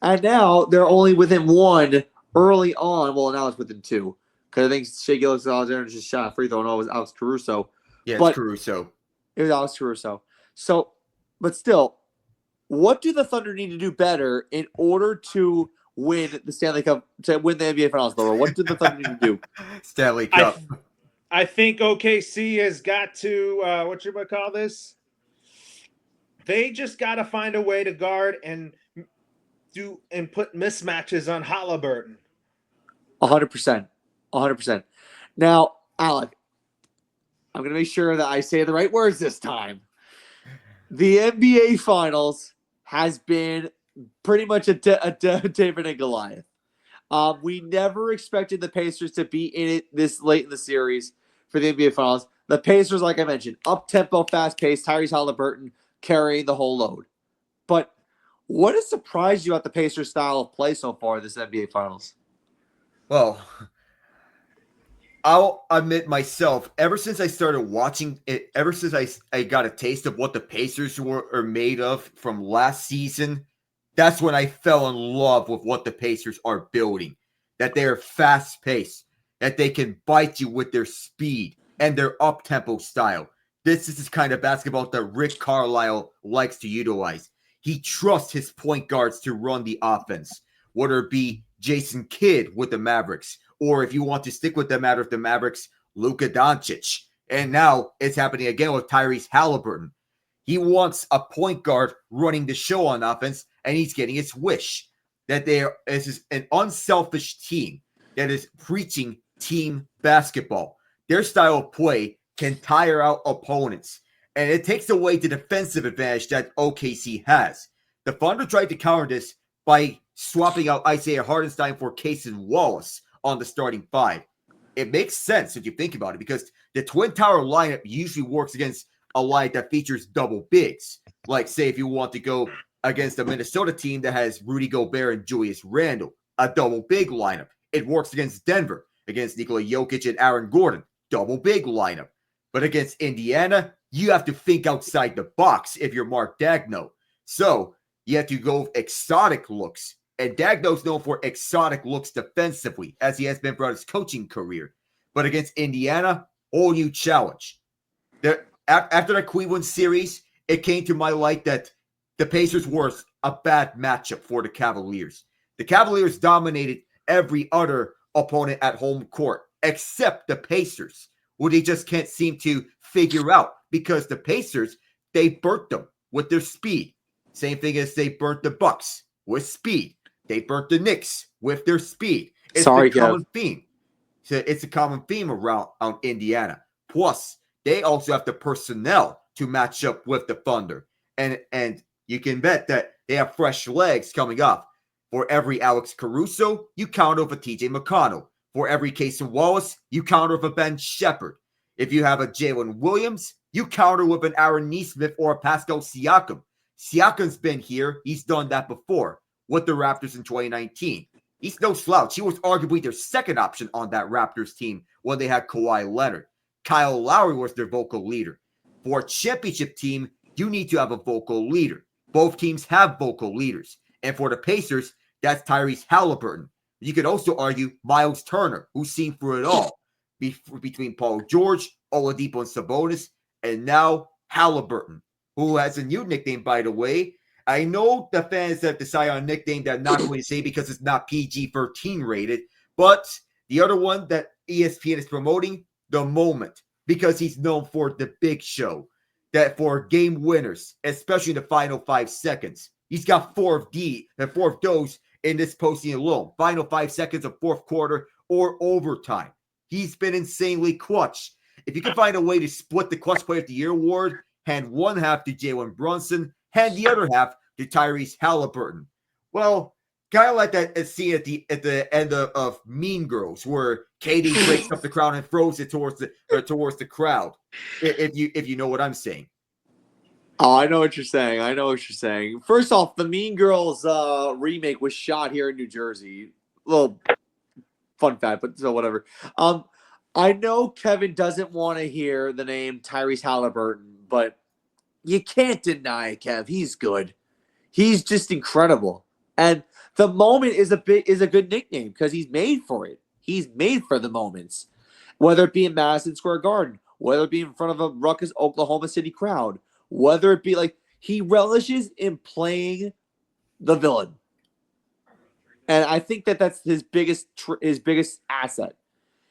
And now they're only within 1 early on. Well, now it's within 2. Because I think Shai Gilgeous-Alexander just shot a free throw. No, it was Alex Caruso. Yeah, it's Caruso. It was Alex Caruso. So, but still, what do the Thunder need to do better in order to win the Stanley Cup, to win the NBA Finals, Laura? What did the Thunder need to do? Stanley Cup. I think OKC has got to, they just got to find a way to guard and put mismatches on Halliburton. 100%. 100%. Now, Alec, I'm going to make sure that I say the right words this time. The NBA Finals has been pretty much a David and Goliath. We never expected the Pacers to be in it this late in the series for the NBA Finals. The Pacers, like I mentioned, up-tempo, fast-paced, Tyrese Halliburton carrying the whole load. But what has surprised you about the Pacers' style of play so far this NBA Finals? Well, I'll admit myself, ever since I started watching it, ever since I got a taste of what the Pacers are made of from last season, that's when I fell in love with what the Pacers are building. That they are fast-paced, that they can bite you with their speed and their up-tempo style. This is the kind of basketball that Rick Carlisle likes to utilize. He trusts his point guards to run the offense, whether it be Jason Kidd with the Mavericks, or if you want to stick with the matter of the Mavericks, Luka Doncic. And now it's happening again with Tyrese Halliburton. He wants a point guard running the show on offense, and he's getting his wish. That this is an unselfish team that is preaching team basketball. Their style of play can tire out opponents, and it takes away the defensive advantage that OKC has. The Thunder tried to counter this by swapping out Isaiah Hartenstein for Cason Wallace on the starting 5. It makes sense if you think about it, because the Twin Tower lineup usually works against a line that features double bigs. Like, say, if you want to go against a Minnesota team that has Rudy Gobert and Julius Randle, a double big lineup. It works against Denver, against Nikola Jokic and Aaron Gordon, double big lineup. But against Indiana, you have to think outside the box if you're Mark Daigneault. So you have to go with exotic looks. And Daigneault's known for exotic looks defensively, as he has been throughout his coaching career. But against Indiana, whole new challenge. After the Cleveland series, it came to my light that the Pacers were a bad matchup for the Cavaliers. The Cavaliers dominated every other opponent at home court, except the Pacers, who they just can't seem to figure out, because the Pacers, they burnt them with their speed. Same thing as they burnt the Bucks with speed. They burnt the Knicks with their speed. It's Sorry, the common Kev. theme. So it's a common theme around Indiana. Plus, they also have the personnel to match up with the Thunder. And you can bet that they have fresh legs coming up. For every Alex Caruso, you counter with a TJ McConnell. For every Cason Wallace, you counter with a Ben Shepherd. If you have a Jalen Williams, you counter with an Aaron Nesmith or a Pascal Siakam. Siakam's been here. He's done that before with the Raptors in 2019. He's no slouch. He was arguably their second option on that Raptors team when they had Kawhi Leonard. Kyle Lowry was their vocal leader. For a championship team, you need to have a vocal leader. Both teams have vocal leaders. And for the Pacers, that's Tyrese Halliburton. You could also argue Miles Turner, who's seen through it all, between Paul George, Oladipo, and Sabonis, and now Halliburton, who has a new nickname, by the way. I know the fans have decided on a nickname that I'm not going to say because it's not PG-13 rated, but the other one that ESPN is promoting, The Moment, because he's known for the big show, that for game winners, especially in the final 5 seconds. He's got four of those in this postseason alone. Final 5 seconds of fourth quarter or overtime. He's been insanely clutch. If you can find a way to split the Clutch Player of the Year award, hand one half to Jalen Brunson, hand the other half to Tyrese Halliburton. Well, kind of like that scene at the end of Mean Girls, where Katie breaks up the crowd and throws it towards the crowd. If you know what I'm saying. Oh, I know what you're saying. First off, the Mean Girls remake was shot here in New Jersey. Little fun fact, but so whatever. I know Kevin doesn't want to hear the name Tyrese Halliburton, but you can't deny it, Kev. He's good. He's just incredible. And The Moment is a good nickname because he's made for it. He's made for the moments. Whether it be in Madison Square Garden, whether it be in front of a ruckus Oklahoma City crowd, whether it be like he relishes in playing the villain. And I think that's his biggest asset.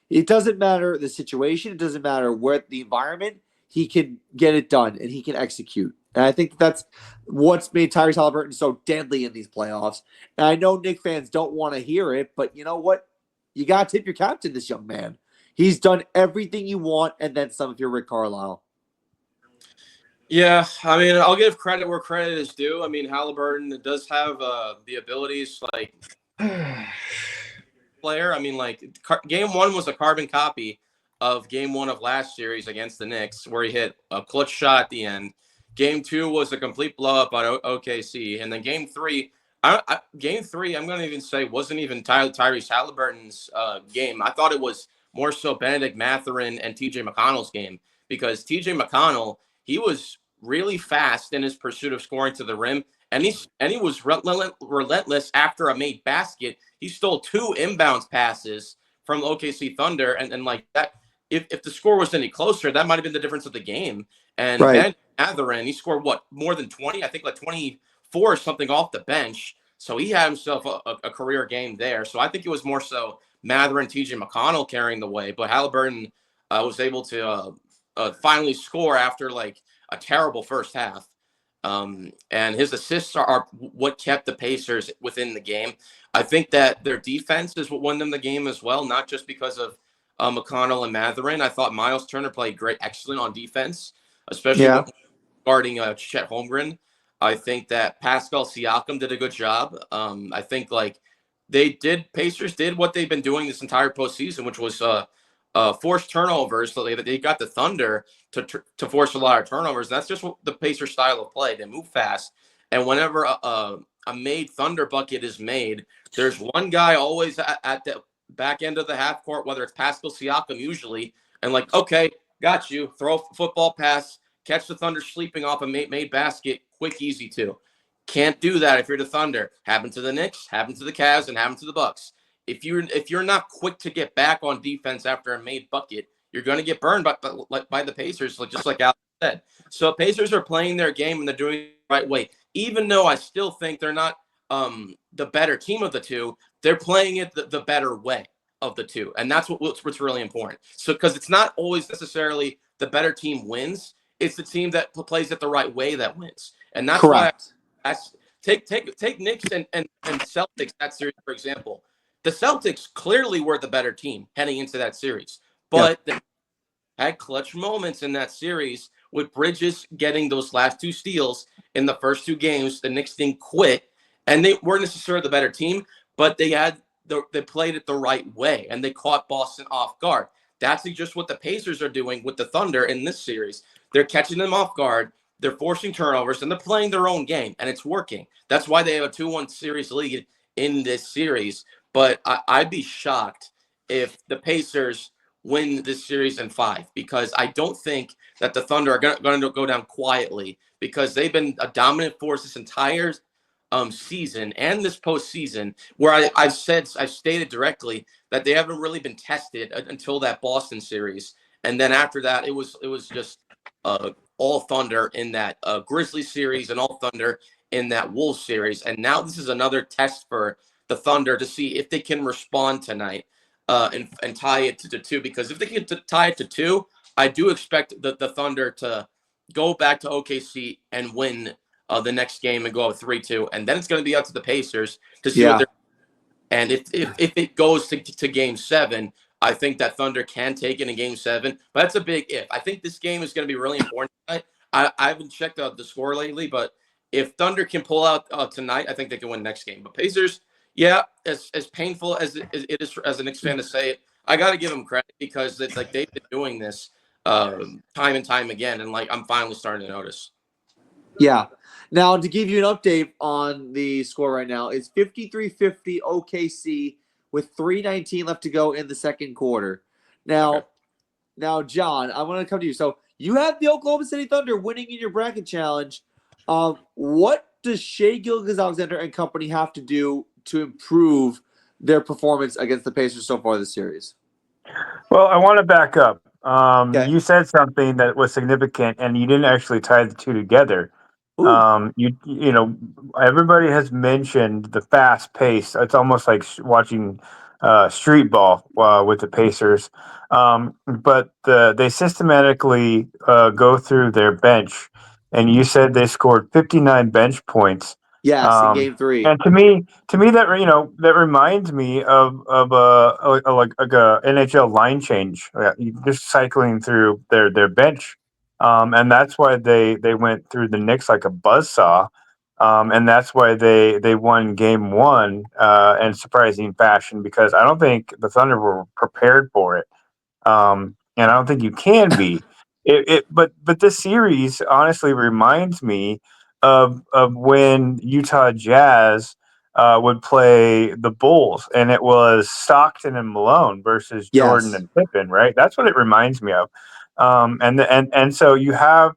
It doesn't matter the situation. It doesn't matter where the environment. He can get it done and he can execute. And I think that's what's made Tyrese Halliburton so deadly in these playoffs. And I know Knicks fans don't want to hear it, but you know what? You got to tip your cap to this young man. He's done everything you want and then some if you're Rick Carlisle. Yeah, I mean, I'll give credit where credit is due. I mean, Halliburton does have the abilities like player. I mean, like game one was a carbon copy of game one of last series against the Knicks, where he hit a clutch shot at the end. Game two was a complete blow up on OKC, and then game three, I'm going to even say wasn't even Tyrese Halliburton's game. I thought it was more so Benedict Mathurin and TJ McConnell's game, because TJ McConnell, he was really fast in his pursuit of scoring to the rim, and he was relentless after a made basket. He stole 2 inbounds passes from OKC Thunder, and like that. If the score was any closer, that might have been the difference of the game. And Right. Ben Mathurin, he scored more than 20? I think like 24 or something off the bench. So he had himself a career game there. So I think it was more so Mathurin, TJ McConnell carrying the way, but Halliburton was able to finally score after like a terrible first half. And his assists are what kept the Pacers within the game. I think that their defense is what won them the game as well, not just because of McConnell and Mathurin. I thought Miles Turner played excellent on defense, especially guarding Chet Holmgren. I think that Pascal Siakam did a good job. I think like Pacers did what they've been doing this entire postseason, which was forced turnovers. So they got the Thunder to force a lot of turnovers. That's just what the Pacers style of play. They move fast, and whenever a made Thunder bucket is made, there's one guy always at the back end of the half court, whether it's Pascal Siakam usually, and like, okay, got you. Throw a football pass, catch the Thunder sleeping off a made basket, quick, easy too. Can't do that if you're the Thunder. Happened to the Knicks, happened to the Cavs, and happened to the Bucks. If you're not quick to get back on defense after a made bucket, you're going to get burned by the Pacers, just like Alex said. So Pacers are playing their game and they're doing it the right way. Even though I still think they're not the better team of the two, they're playing it the better way of the two. And that's what's really important. So because it's not always necessarily the better team wins, it's the team that plays it the right way that wins. And that's Correct. why Take Knicks and Celtics that series, for example. The Celtics clearly were the better team heading into that series, but they had clutch moments in that series with Bridges getting those last 2 steals in the first 2 games. The Knicks didn't quit, and they weren't necessarily the better team, but they played it the right way, and they caught Boston off guard. That's just what the Pacers are doing with the Thunder in this series. They're catching them off guard. They're forcing turnovers, and they're playing their own game, and it's working. That's why they have a 2-1 series lead in this series. But I'd be shocked if the Pacers win this series in 5, because I don't think that the Thunder are going to go down quietly, because they've been a dominant force this entire season and this postseason, where I've stated directly that they haven't really been tested until that Boston series, and then after that it was just all Thunder in that Grizzlies series and all Thunder in that Wolves series, and now this is another test for the Thunder to see if they can respond tonight and tie it to 2, because if they can tie it to 2, I do expect the Thunder to go back to OKC and win the next game and go up 3-2, and then it's going to be up to the Pacers to see what they're. And if it goes to Game 7, I think that Thunder can take it in Game 7, but that's a big if. I think this game is going to be really important tonight. I haven't checked out the score lately, but if Thunder can pull out tonight, I think they can win next game. But Pacers, as painful as it is as a Knicks fan to say it, I got to give them credit, because it's like they've been doing this time and time again, and like I'm finally starting to notice. Yeah. Now, to give you an update on the score right now, it's 53-50 OKC with 3:19 left to go in the second quarter. Now, John, I want to come to you. So you have the Oklahoma City Thunder winning in your bracket challenge. What does Shai Gilgeous-Alexander and company have to do to improve their performance against the Pacers so far this series? Well, I want to back up. Okay. You said something that was significant, and you didn't actually tie the two together. You know, everybody has mentioned the fast pace. It's almost like watching street ball with the Pacers. But they systematically go through their bench, and you said they scored 59 bench points. Yes, in Game 3. And to me, that that reminds me of a NHL line change, just cycling through their bench. And that's why they went through the Knicks like a buzzsaw. And that's why they won Game 1 in surprising fashion, because I don't think the Thunder were prepared for it. And I don't think you can be. But this series honestly reminds me of when Utah Jazz would play the Bulls, and it was Stockton and Malone versus Jordan and Pippen, right? That's what it reminds me of. And so you have,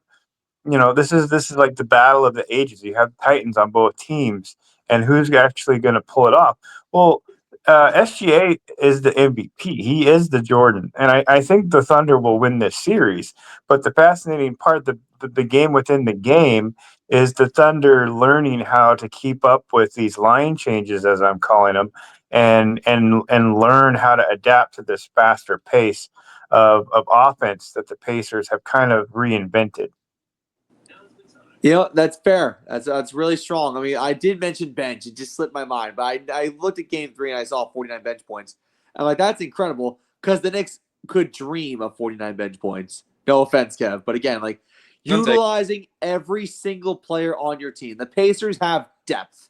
this is like the battle of the ages. You have Titans on both teams, and who's actually going to pull it off? Well, SGA is the MVP. He is the Jordan, and I think the Thunder will win this series. But the fascinating part, the game within the game, is the Thunder learning how to keep up with these line changes, as I'm calling them, and learn how to adapt to this faster pace of offense that the Pacers have kind of reinvented. That's fair. That's really strong. I mean, I did mention bench. It just slipped my mind. But I looked at Game 3 and I saw 49 bench points. I'm like, that's incredible, because the Knicks could dream of 49 bench points. No offense, Kev. But again, like, utilizing every single player on your team. The Pacers have depth,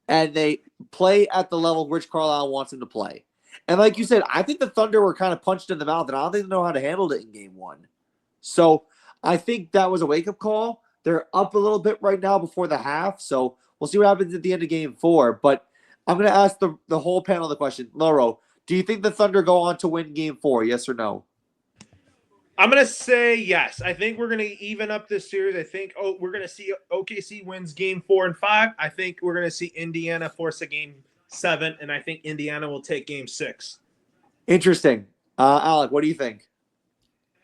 and they play at the level Rich Carlisle wants them to play. And like you said, I think the Thunder were kind of punched in the mouth, and I don't think they know how to handle it in Game 1. So I think that was a wake-up call. They're up a little bit right now before the half, so we'll see what happens at the end of Game 4. But I'm going to ask the whole panel the question. Loro, do you think the Thunder go on to win Game 4, yes or no? I'm going to say yes. I think we're going to even up this series. I think we're going to see OKC wins Game 4 and 5. I think we're going to see Indiana force a Game 7, and I think Indiana will take Game 6. Interesting. Alec, what do you think?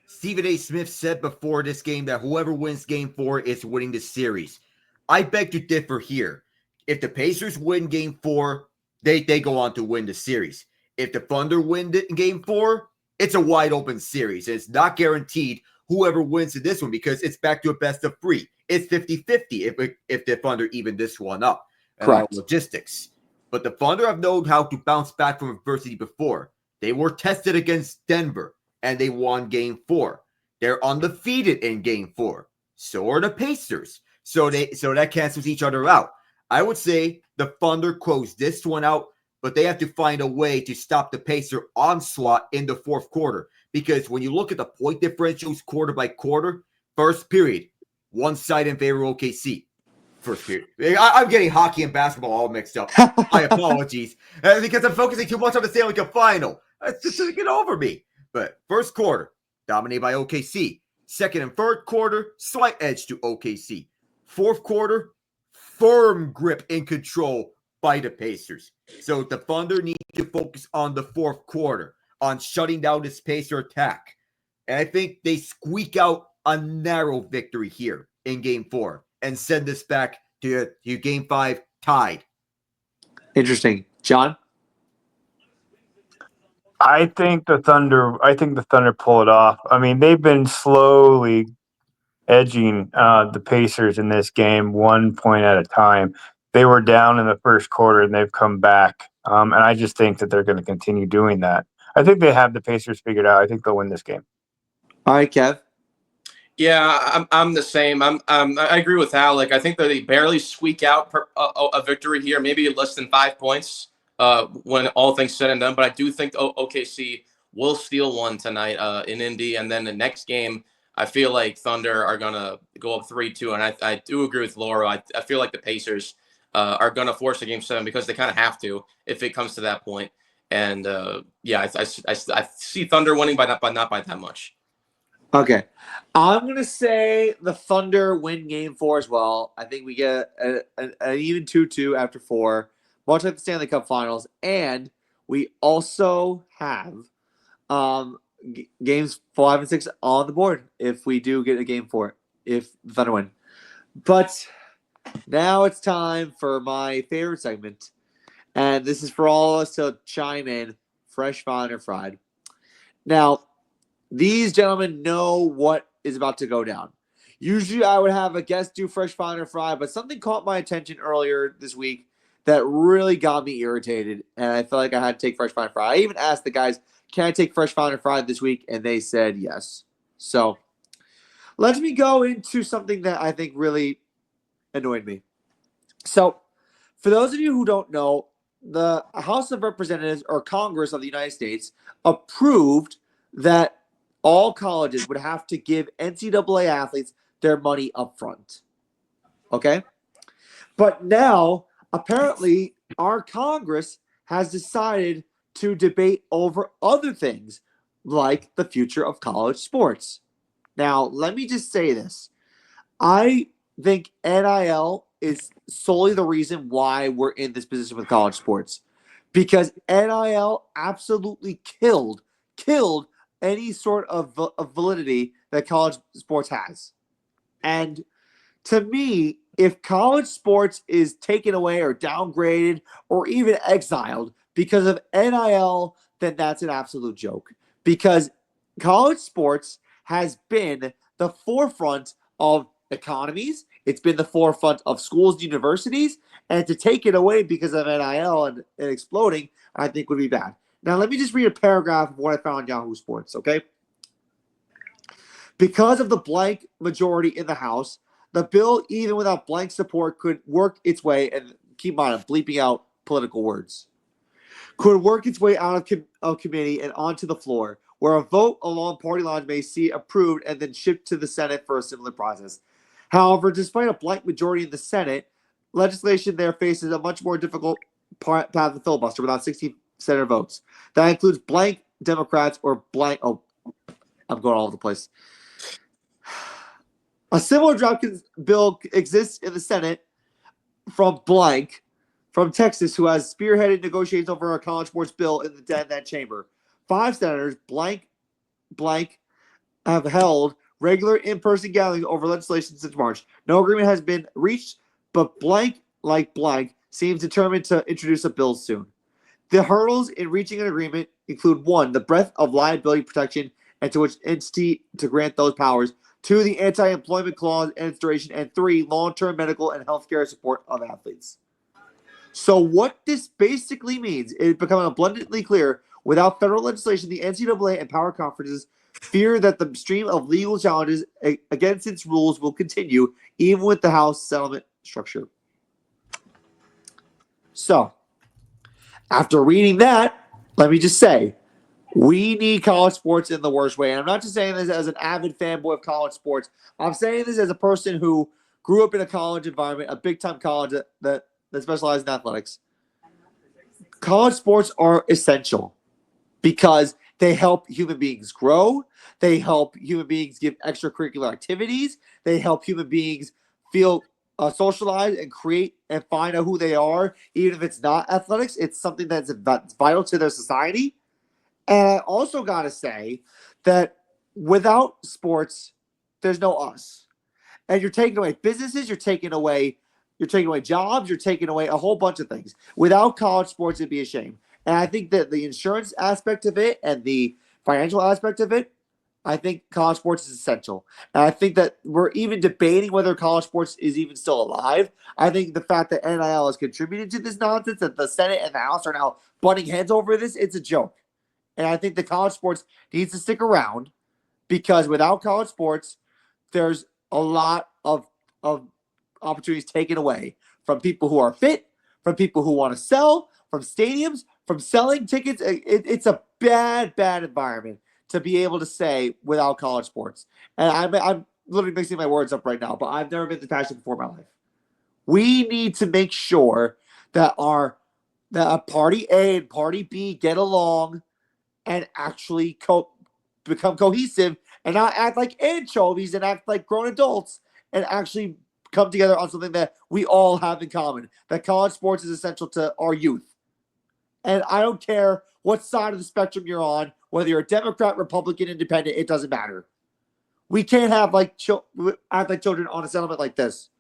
Stephen A. Smith said before this game that whoever wins Game 4 is winning the series. I beg to differ here. If the Pacers win Game 4, they go on to win the series. If the Thunder win Game 4, it's a wide open series. It's not guaranteed whoever wins in this one, because it's back to a best of 3. It's 50-50 if the Thunder even this one up. Correct. Logistics. But the Thunder have known how to bounce back from adversity before. They were tested against Denver, and they won Game 4. They're undefeated in Game 4. So are the Pacers. So that cancels each other out. I would say the Thunder close this one out, but they have to find a way to stop the Pacer onslaught in the fourth quarter. Because when you look at the point differentials quarter by quarter, first period, one side in favor of OKC. First period. I'm getting hockey and basketball all mixed up. My apologies. Because I'm focusing too much on the Stanley Cup final. That's just to get over me. But first quarter, dominated by OKC. Second and third quarter, slight edge to OKC. Fourth quarter, firm grip in control by the Pacers. So the Thunder need to focus on the fourth quarter, on shutting down this Pacer attack. And I think they squeak out a narrow victory here in Game 4 and send this back to Game 5 tied. Interesting. John? I think the Thunder pull it off. I mean, they've been slowly edging the Pacers in this game 1 point at a time. They were down in the first quarter and they've come back. And I just think that they're going to continue doing that. I think they have the Pacers figured out. I think they'll win this game. All right, Kev. Yeah, I'm the same. I agree with Al. Like, I think that they barely squeak out a victory here, maybe less than 5 points when all things said and done. But I do think OKC will steal one tonight in Indy, and then the next game, I feel like Thunder are gonna go up 3-2, and I do agree with Laura. I feel like the Pacers are gonna force a Game 7 because they kind of have to if it comes to that point. And yeah, I see Thunder winning by not by that much. Okay. I'm going to say the Thunder win Game 4 as well. I think we get an even 2-2 after 4, much like the Stanley Cup Finals. And we also have Games 5 and 6 on the board if we do get a Game 4, if the Thunder win. But now it's time for my favorite segment. And this is for all of us to chime in, fresh, fine, or fried. Now, these gentlemen know what is about to go down. Usually I would have a guest do fresh, fine, or fried, but something caught my attention earlier this week that really got me irritated, and I felt like I had to take fresh, fine, or fried. I even asked the guys, can I take fresh, fine, or fried this week? And they said yes. So let me go into something that I think really annoyed me. So for those of you who don't know, the House of Representatives or Congress of the United States approved that all colleges would have to give NCAA athletes their money up front. Okay? But now, apparently, our Congress has decided to debate over other things, like the future of college sports. Now, let me just say this. I think NIL is solely the reason why we're in this position with college sports. Because NIL absolutely killed any sort of validity that college sports has. And to me, if college sports is taken away or downgraded or even exiled because of NIL, then that's an absolute joke. Because college sports has been the forefront of economies. It's been the forefront of schools and universities. And to take it away because of NIL and exploding, I think would be bad. Now, let me just read a paragraph of what I found on Yahoo Sports, okay? Because of the blank majority in the House, the bill, even without blank support, could work its way, and keep in mind, I'm bleeping out political words, could work its way out of committee and onto the floor, where a vote along party lines may see approved and then shipped to the Senate for a similar process. However, despite a blank majority in the Senate, legislation there faces a much more difficult path of filibuster without 60 Senator votes. That includes blank Democrats or blank. Oh, I'm going all over the place. A similar draft bill exists in the Senate from Texas, who has spearheaded negotiations over a college sports bill in that chamber. 5 senators, blank, have held regular in-person gatherings over legislation since March. No agreement has been reached, but blank seems determined to introduce a bill soon. The hurdles in reaching an agreement include 1, the breadth of liability protection and to which entity to grant those powers. 2, the anti-employment clause and its duration. And 3, long-term medical and healthcare support of athletes. So what this basically means is becoming abundantly clear, without federal legislation, the NCAA and power conferences fear that the stream of legal challenges against its rules will continue, even with the House settlement structure. So, after reading that, let me just say, we need college sports in the worst way. And I'm not just saying this as an avid fanboy of college sports. I'm saying this as a person who grew up in a college environment, a big-time college that specializes in athletics. College sports are essential because they help human beings grow. They help human beings give extracurricular activities. They help human beings feel socialize and create and find out who they are, even if it's not athletics. It's something that's vital to their society. And I also got to say that without sports, there's no us. And you're taking away businesses, you're taking away jobs, you're taking away a whole bunch of things. Without college sports, it'd be a shame. And I think that the insurance aspect of it and the financial aspect of it, I think college sports is essential. And I think that we're even debating whether college sports is even still alive. I think the fact that NIL has contributed to this nonsense, that the Senate and the House are now butting heads over this, it's a joke. And I think the college sports needs to stick around because without college sports, there's a lot of opportunities taken away from people who are fit, from people who want to sell, from stadiums, from selling tickets. It's a bad environment to be able to say without college sports. And I'm literally mixing my words up right now, but I've never been this passionate before in my life. We need to make sure that party A and party B get along and actually become cohesive and not act like anchovies and act like grown adults and actually come together on something that we all have in common. That college sports is essential to our youth. And I don't care what side of the spectrum you're on, whether you're a Democrat, Republican, Independent, it doesn't matter. We can't have act like children on a settlement like this.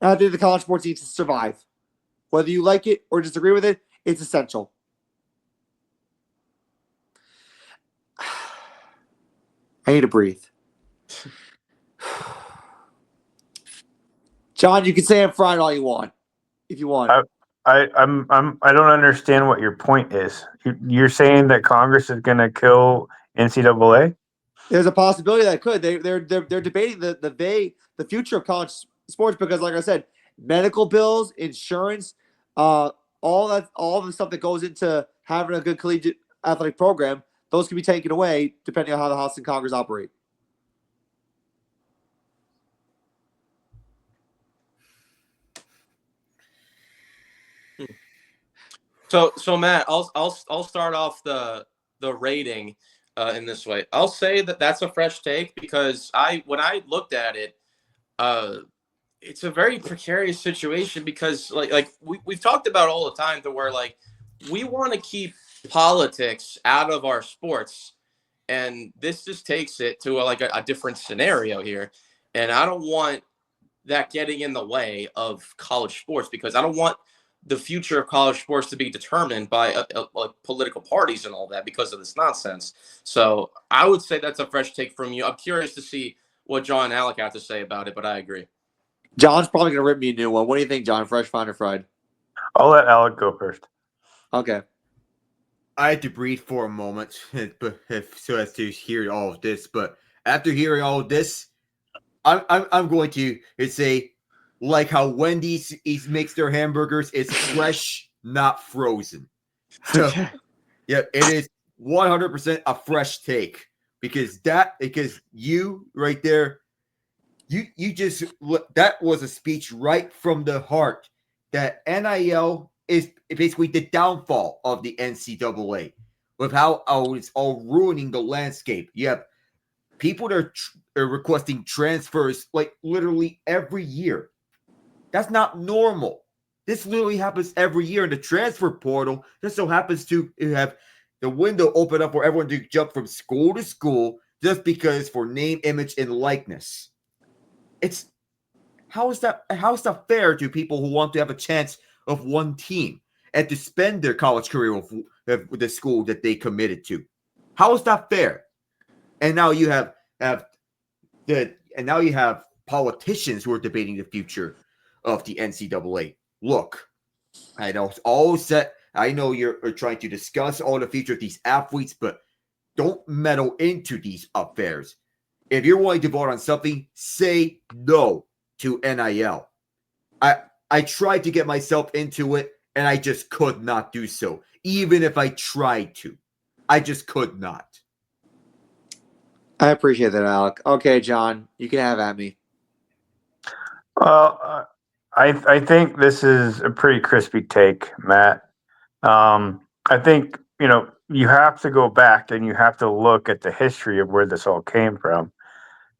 And I think the college sports needs to survive. Whether you like it or disagree with it, it's essential. I need to breathe. John, you can say I'm fried all you want, if you want. I don't understand what your point is. You're saying that Congress is going to kill NCAA? There's a possibility that it could. They're debating the future of college sports because, like I said, medical bills, insurance, all the stuff that goes into having a good collegiate athletic program, those can be taken away depending on how the House and Congress operate. So Matt, I'll start off the rating in this way. I'll say that that's a fresh take because when I looked at it, it's a very precarious situation because like we've talked about all the time to where like we want to keep politics out of our sports, and this just takes it to a different scenario here, and I don't want that getting in the way of college sports because I don't want the future of college sports to be determined by political parties and all that because of this nonsense. So I would say that's a fresh take from you. I'm curious to see what John and Alec have to say about it, but I agree. John's probably going to rip me a new one. What do you think, John? Fresh, fine, or fried? I'll let Alec go first. Okay. I had to breathe for a moment so as to hear all of this. But after hearing all of this, I'm going to say, like how Wendy's makes their hamburgers, it's fresh, not frozen. So, yeah, it is 100% a fresh take because you right there, you just that was a speech right from the heart that NIL is basically the downfall of the NCAA with how it's all ruining the landscape. You have people that are requesting transfers like literally every year. That's not normal. This literally happens every year in the transfer portal. Just so happens to have the window open up for everyone to jump from school to school just because for name, image, and likeness. How is that fair to people who want to have a chance of one team and to spend their college career with the school that they committed to? How is that fair? And now you have politicians who are debating the future of the NCAA. Look, I know it's all set. I know you're trying to discuss all the future of these athletes, but don't meddle into these affairs. If you're willing to vote on something, say no to NIL. I tried to get myself into it, and I just could not do so. Even if I tried to, I just could not. I appreciate that, Alec. Okay, John, you can have at me. Well, I think this is a pretty crispy take, Matt. I think you have to go back and you have to look at the history of where this all came from.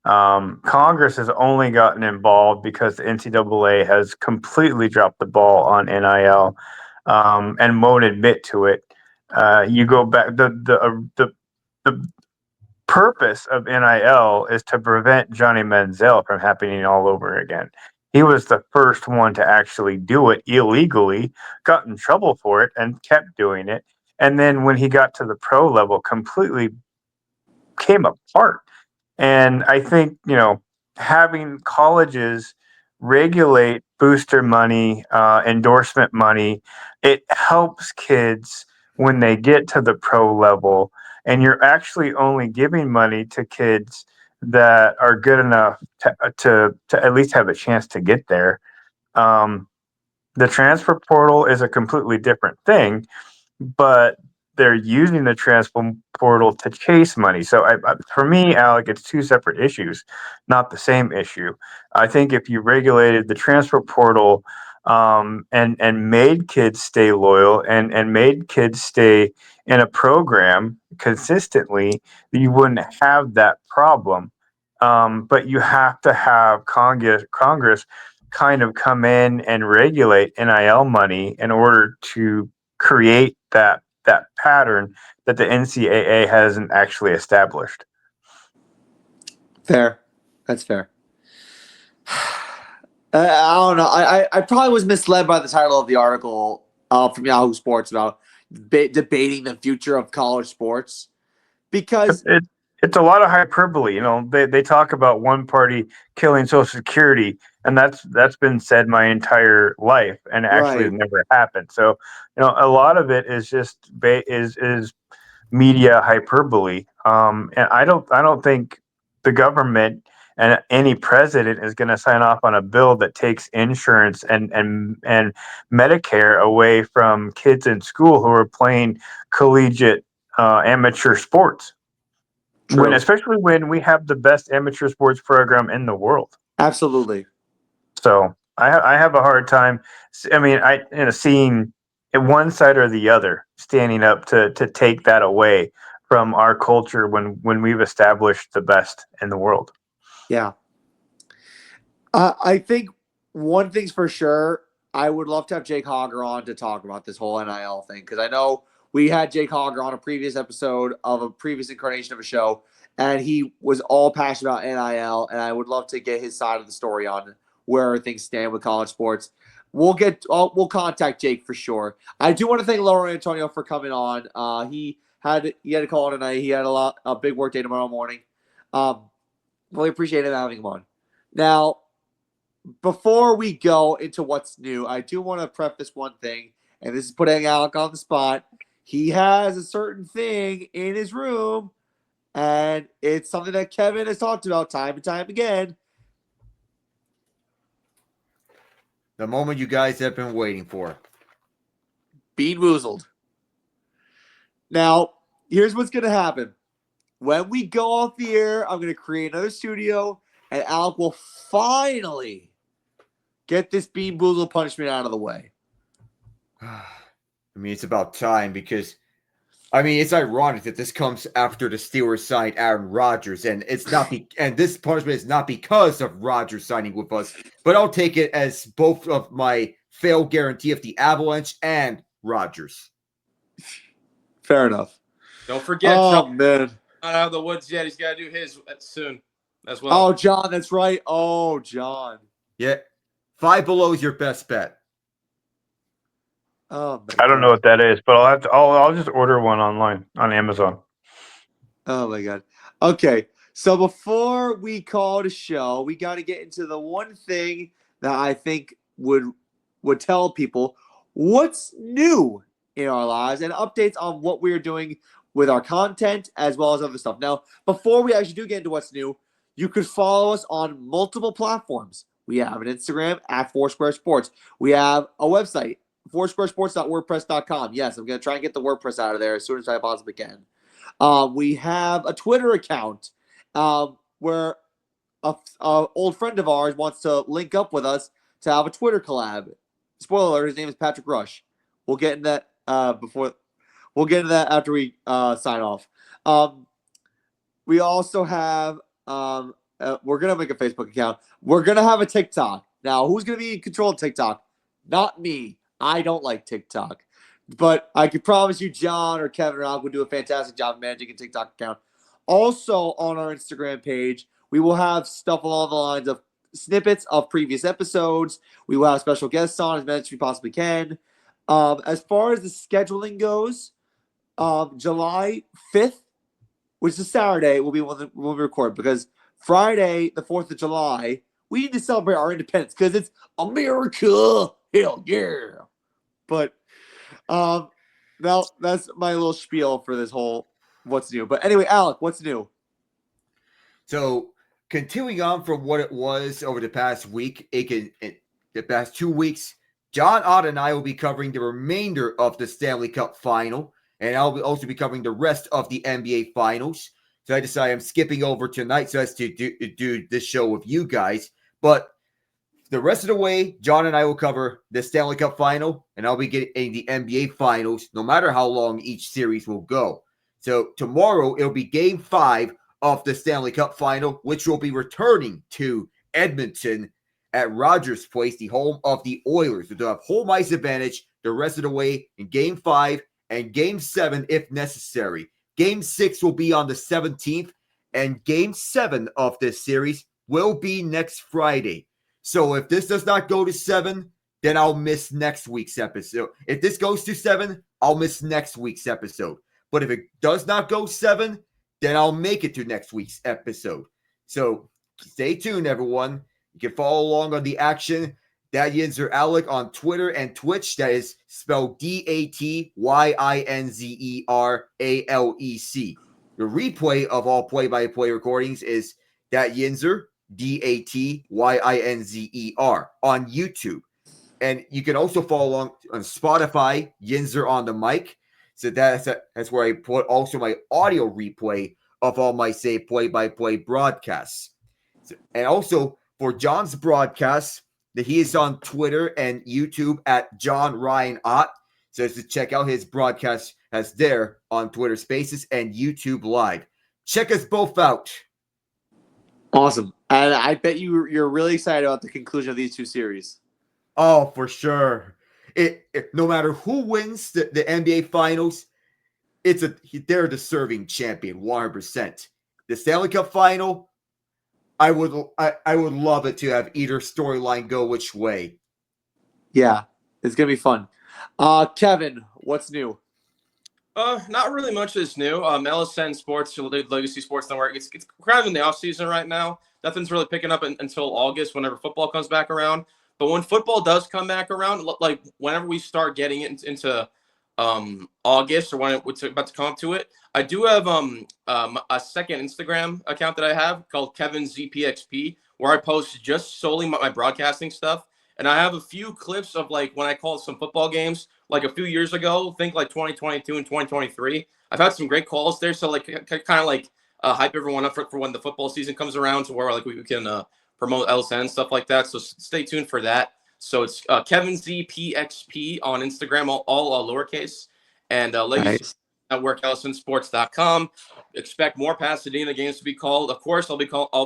Congress has only gotten involved because the NCAA has completely dropped the ball on NIL and won't admit to it. You go back the purpose of NIL is to prevent Johnny Manziel from happening all over again. He was the first one to actually do it illegally, got in trouble for it, and kept doing it. And then when he got to the pro level, completely came apart. And I think, having colleges regulate booster money, endorsement money, it helps kids when they get to the pro level. And you're actually only giving money to kids that are good enough to at least have a chance to get there. The transfer portal is a completely different thing, but they're using the transfer portal to chase money. So for me, Alec, it's two separate issues, not the same issue. I think if you regulated the transfer portal and made kids stay loyal and made kids stay in a program consistently, you wouldn't have that problem. But you have to have Congress kind of come in and regulate NIL money in order to create that pattern that the NCAA hasn't actually established. Fair. That's fair. I don't know. I probably was misled by the title of the article from Yahoo Sports about debating the future of college sports because It's a lot of hyperbole. They talk about one party killing Social Security, and that's been said my entire life, and actually has never happened. So, a lot of it is just is media hyperbole. And I don't think the government and any president is going to sign off on a bill that takes insurance and Medicare away from kids in school who are playing collegiate amateur sports. Especially when we have the best amateur sports program in the world. Absolutely. So I have a hard time. I mean, seeing one side or the other standing up to take that away from our culture when we've established the best in the world. Yeah. I think one thing's for sure. I would love to have Jake Hogger on to talk about this whole NIL thing because I know we had Jake Hogger on a previous episode of a previous incarnation of a show, and he was all passionate about NIL, and I would love to get his side of the story on where things stand with college sports. We'll contact Jake for sure. I do want to thank Laura Antonio for coming on. He had a call tonight. He had a big work day tomorrow morning. Really appreciate him having him on. Now, before we go into what's new, I do want to preface one thing, and this is putting Alec on the spot. He has a certain thing in his room, and it's something that Kevin has talked about time and time again. The moment you guys have been waiting for. Bean Woozled. Now, here's what's going to happen. When we go off the air, I'm going to create another studio, and Alec will finally get this Bean Boozled punishment out of the way. I mean, it's about time because, it's ironic that this comes after the Steelers signed Aaron Rodgers, and and this punishment is not because of Rodgers signing with us, but I'll take it as both of my fail guarantee of the Avalanche and Rodgers. Fair enough. Don't forget, John, man. Not out of the woods yet. He's got to do his soon as well. Oh, John, that's right. Oh, John. Yeah. Five Below is your best bet. Oh, I don't know what that is, but I'll just order one online on Amazon. Oh my God. Okay, so before we call it a show, we got to get into the one thing that I think would tell people what's new in our lives and updates on what we're doing with our content as well as other stuff. Now, before we actually do get into what's new, you could follow us on multiple platforms. We have an Instagram at Foursquare Sports. We have a website, foursquaresports.wordpress.com. Yes, I'm going to try and get the WordPress out of there as soon as I possibly can. We have a Twitter account where a old friend of ours wants to link up with us to have a Twitter collab. Spoiler alert: his name is Patrick Rush. We'll get into that We'll get into that after we sign off. We also have we're gonna make a Facebook account. We're gonna have a TikTok. Now, who's gonna be in control of TikTok? Not me. I don't like TikTok. But I can promise you, John or Kevin or I will do a fantastic job managing a TikTok account. Also, on our Instagram page, we will have stuff along the lines of snippets of previous episodes. We will have special guests on as many as we possibly can. As far as the scheduling goes, July 5th, which is Saturday, will be when we record, because Friday, the 4th of July, we need to celebrate our independence because it's America. Hell yeah. But now that's my little spiel for this whole what's new. But anyway, Alec, what's new? So continuing on from what it was over the past week, the past 2 weeks, John Ott and I will be covering the remainder of the Stanley Cup final, and I'll also be covering the rest of the NBA finals. So I decided I'm skipping over tonight so as to do this show with you guys. But the rest of the way, John and I will cover the Stanley Cup final, and I'll be getting the NBA finals, no matter how long each series will go. So tomorrow, it'll be Game 5 of the Stanley Cup final, which will be returning to Edmonton at Rogers Place, the home of the Oilers. So they'll have home ice advantage the rest of the way in Game 5 and Game 7 if necessary. Game 6 will be on the 17th, and Game 7 of this series will be next Friday. So if this does not go to 7, then I'll miss next week's episode. If this goes to 7, I'll miss next week's episode. But if it does not go 7, then I'll make it to next week's episode. So stay tuned, everyone. You can follow along on the action. That Yinzer Alec on Twitter and Twitch. That is spelled DATYINZERALEC. The replay of all play-by-play recordings is That Yinzer, DATYINZER, on YouTube. And you can also follow along on Spotify, Yinzer on the mic. So that's where I put also my audio replay of all my, say, play-by-play broadcasts. And also for John's broadcasts, that he is on Twitter and YouTube at John Ryan Ott. So to check out his broadcast as there on Twitter Spaces and YouTube Live. Check us both out. Awesome. And I bet you're really excited about the conclusion of these two series. Oh, for sure. No matter who wins the NBA Finals, they're the deserving champion, 100%. The Stanley Cup Final, I would love it to have either storyline go which way. Yeah, it's gonna be fun. Kevin, what's new? Not really much is new. LSN Sports, Legacy Sports Network. It's kind of in the off season right now. Nothing's really picking up until August, whenever football comes back around. But when football does come back around, like whenever we start getting into August or when it's about to come up to it, I do have a second Instagram account that I have called KevinZPXP, where I post just solely my broadcasting stuff. And I have a few clips of like when I called some football games like a few years ago, think like 2022 and 2023. I've had some great calls there. So like kind of like hype everyone up for when the football season comes around to where like we can promote LSN and stuff like that. So stay tuned for that. So it's KevinZPXP on Instagram, all lowercase, and Legacy Network, LSNsports.com. Expect more Pasadena games to be called. Of course, I'll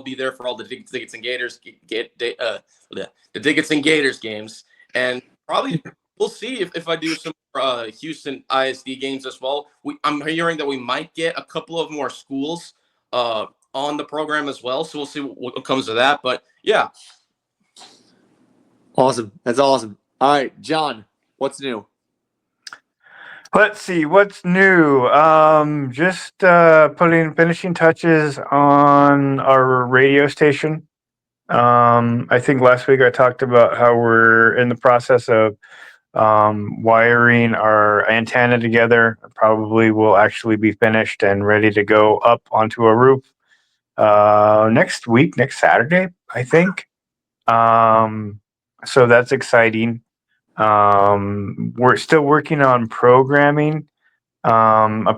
be there for all the Dickets and Gators, the Dickets and Gators games, and probably we'll see if I do some Houston ISD games as well. I'm hearing that we might get a couple of more schools on the program as well, so we'll see what comes of that. But yeah. Awesome. That's awesome. All right, John, what's new? Let's see what's new. Just finishing touches on our radio station. I think last week I talked about how we're in the process of wiring our antenna together. Probably will actually be finished and ready to go up onto a roof next week, next Saturday, I think. So that's exciting. We're still working on programming. I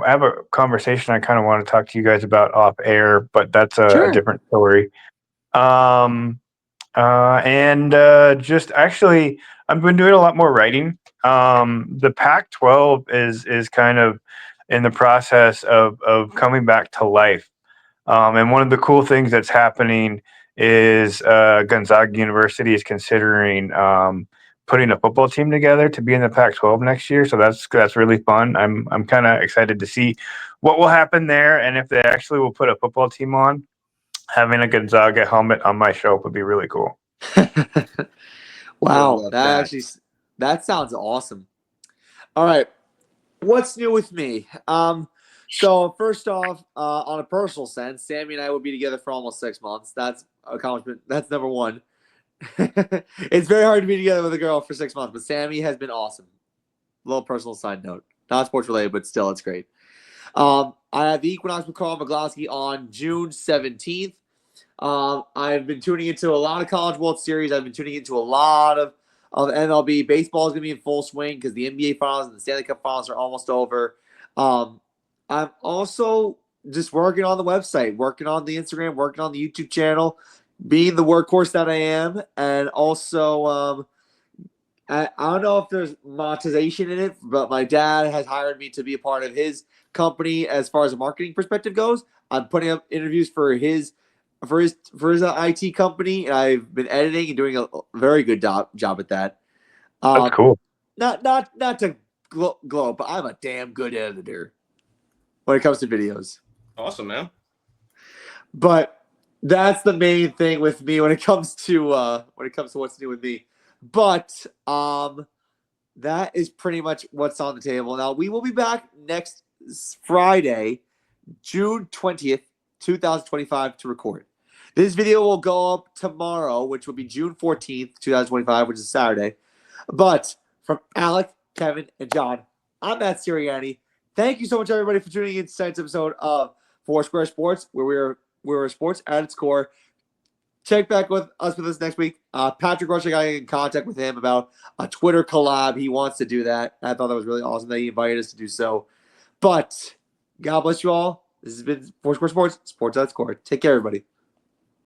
have a conversation I kind of want to talk to you guys about off air, but that's a Sure. different story. And just actually, I've been doing a lot more writing. The Pac-12 is kind of in the process of coming back to life. And one of the cool things that's happening is Gonzaga University is considering putting a football team together to be in the Pac-12 next year. So that's really fun. I'm kind of excited to see what will happen there, and if they actually will put a football team on. Having a Gonzaga helmet on my shelf would be really cool. Wow, love that that. that sounds awesome. All right, what's new with me? So first off, on a personal sense, Sammy and I will be together for almost 6 months. That's accomplishment. That's number one. It's very hard to be together with a girl for 6 months, but Sammy has been awesome. Little personal side note, not sports related, but still, it's great. I have the Equinox with Carl McGlosky on June 17th. I've been tuning into a lot of College World Series. I've been tuning into a lot of MLB. Baseball is going to be in full swing because the NBA Finals and the Stanley Cup Finals are almost over. I'm also just working on the website, working on the Instagram, working on the YouTube channel, being the workhorse that I am, and also I don't know if there's monetization in it, but my dad has hired me to be a part of his company as far as a marketing perspective goes. I'm putting up interviews for his IT company, and I've been editing and doing a very good job at that. That's cool. Not to glow, but I'm a damn good editor when it comes to videos. Awesome, man. But that's the main thing with me when it comes to what's new with me. But that is pretty much what's on the table. Now we will be back next Friday, June 20th, 2025 to record. This video will go up tomorrow, which will be June 14th, 2025, which is Saturday. But from Alec, Kevin, and John, I'm Matt Sirianni. Thank you so much, everybody, for tuning in to tonight's episode of Foursquare Sports, where we're sports at its core. Check back with us next week. Patrick Rush, I got in contact with him about a Twitter collab. He wants to do that. I thought that was really awesome that he invited us to do so. But God bless you all. This has been Foursquare Sports, sports at its core. Take care, everybody.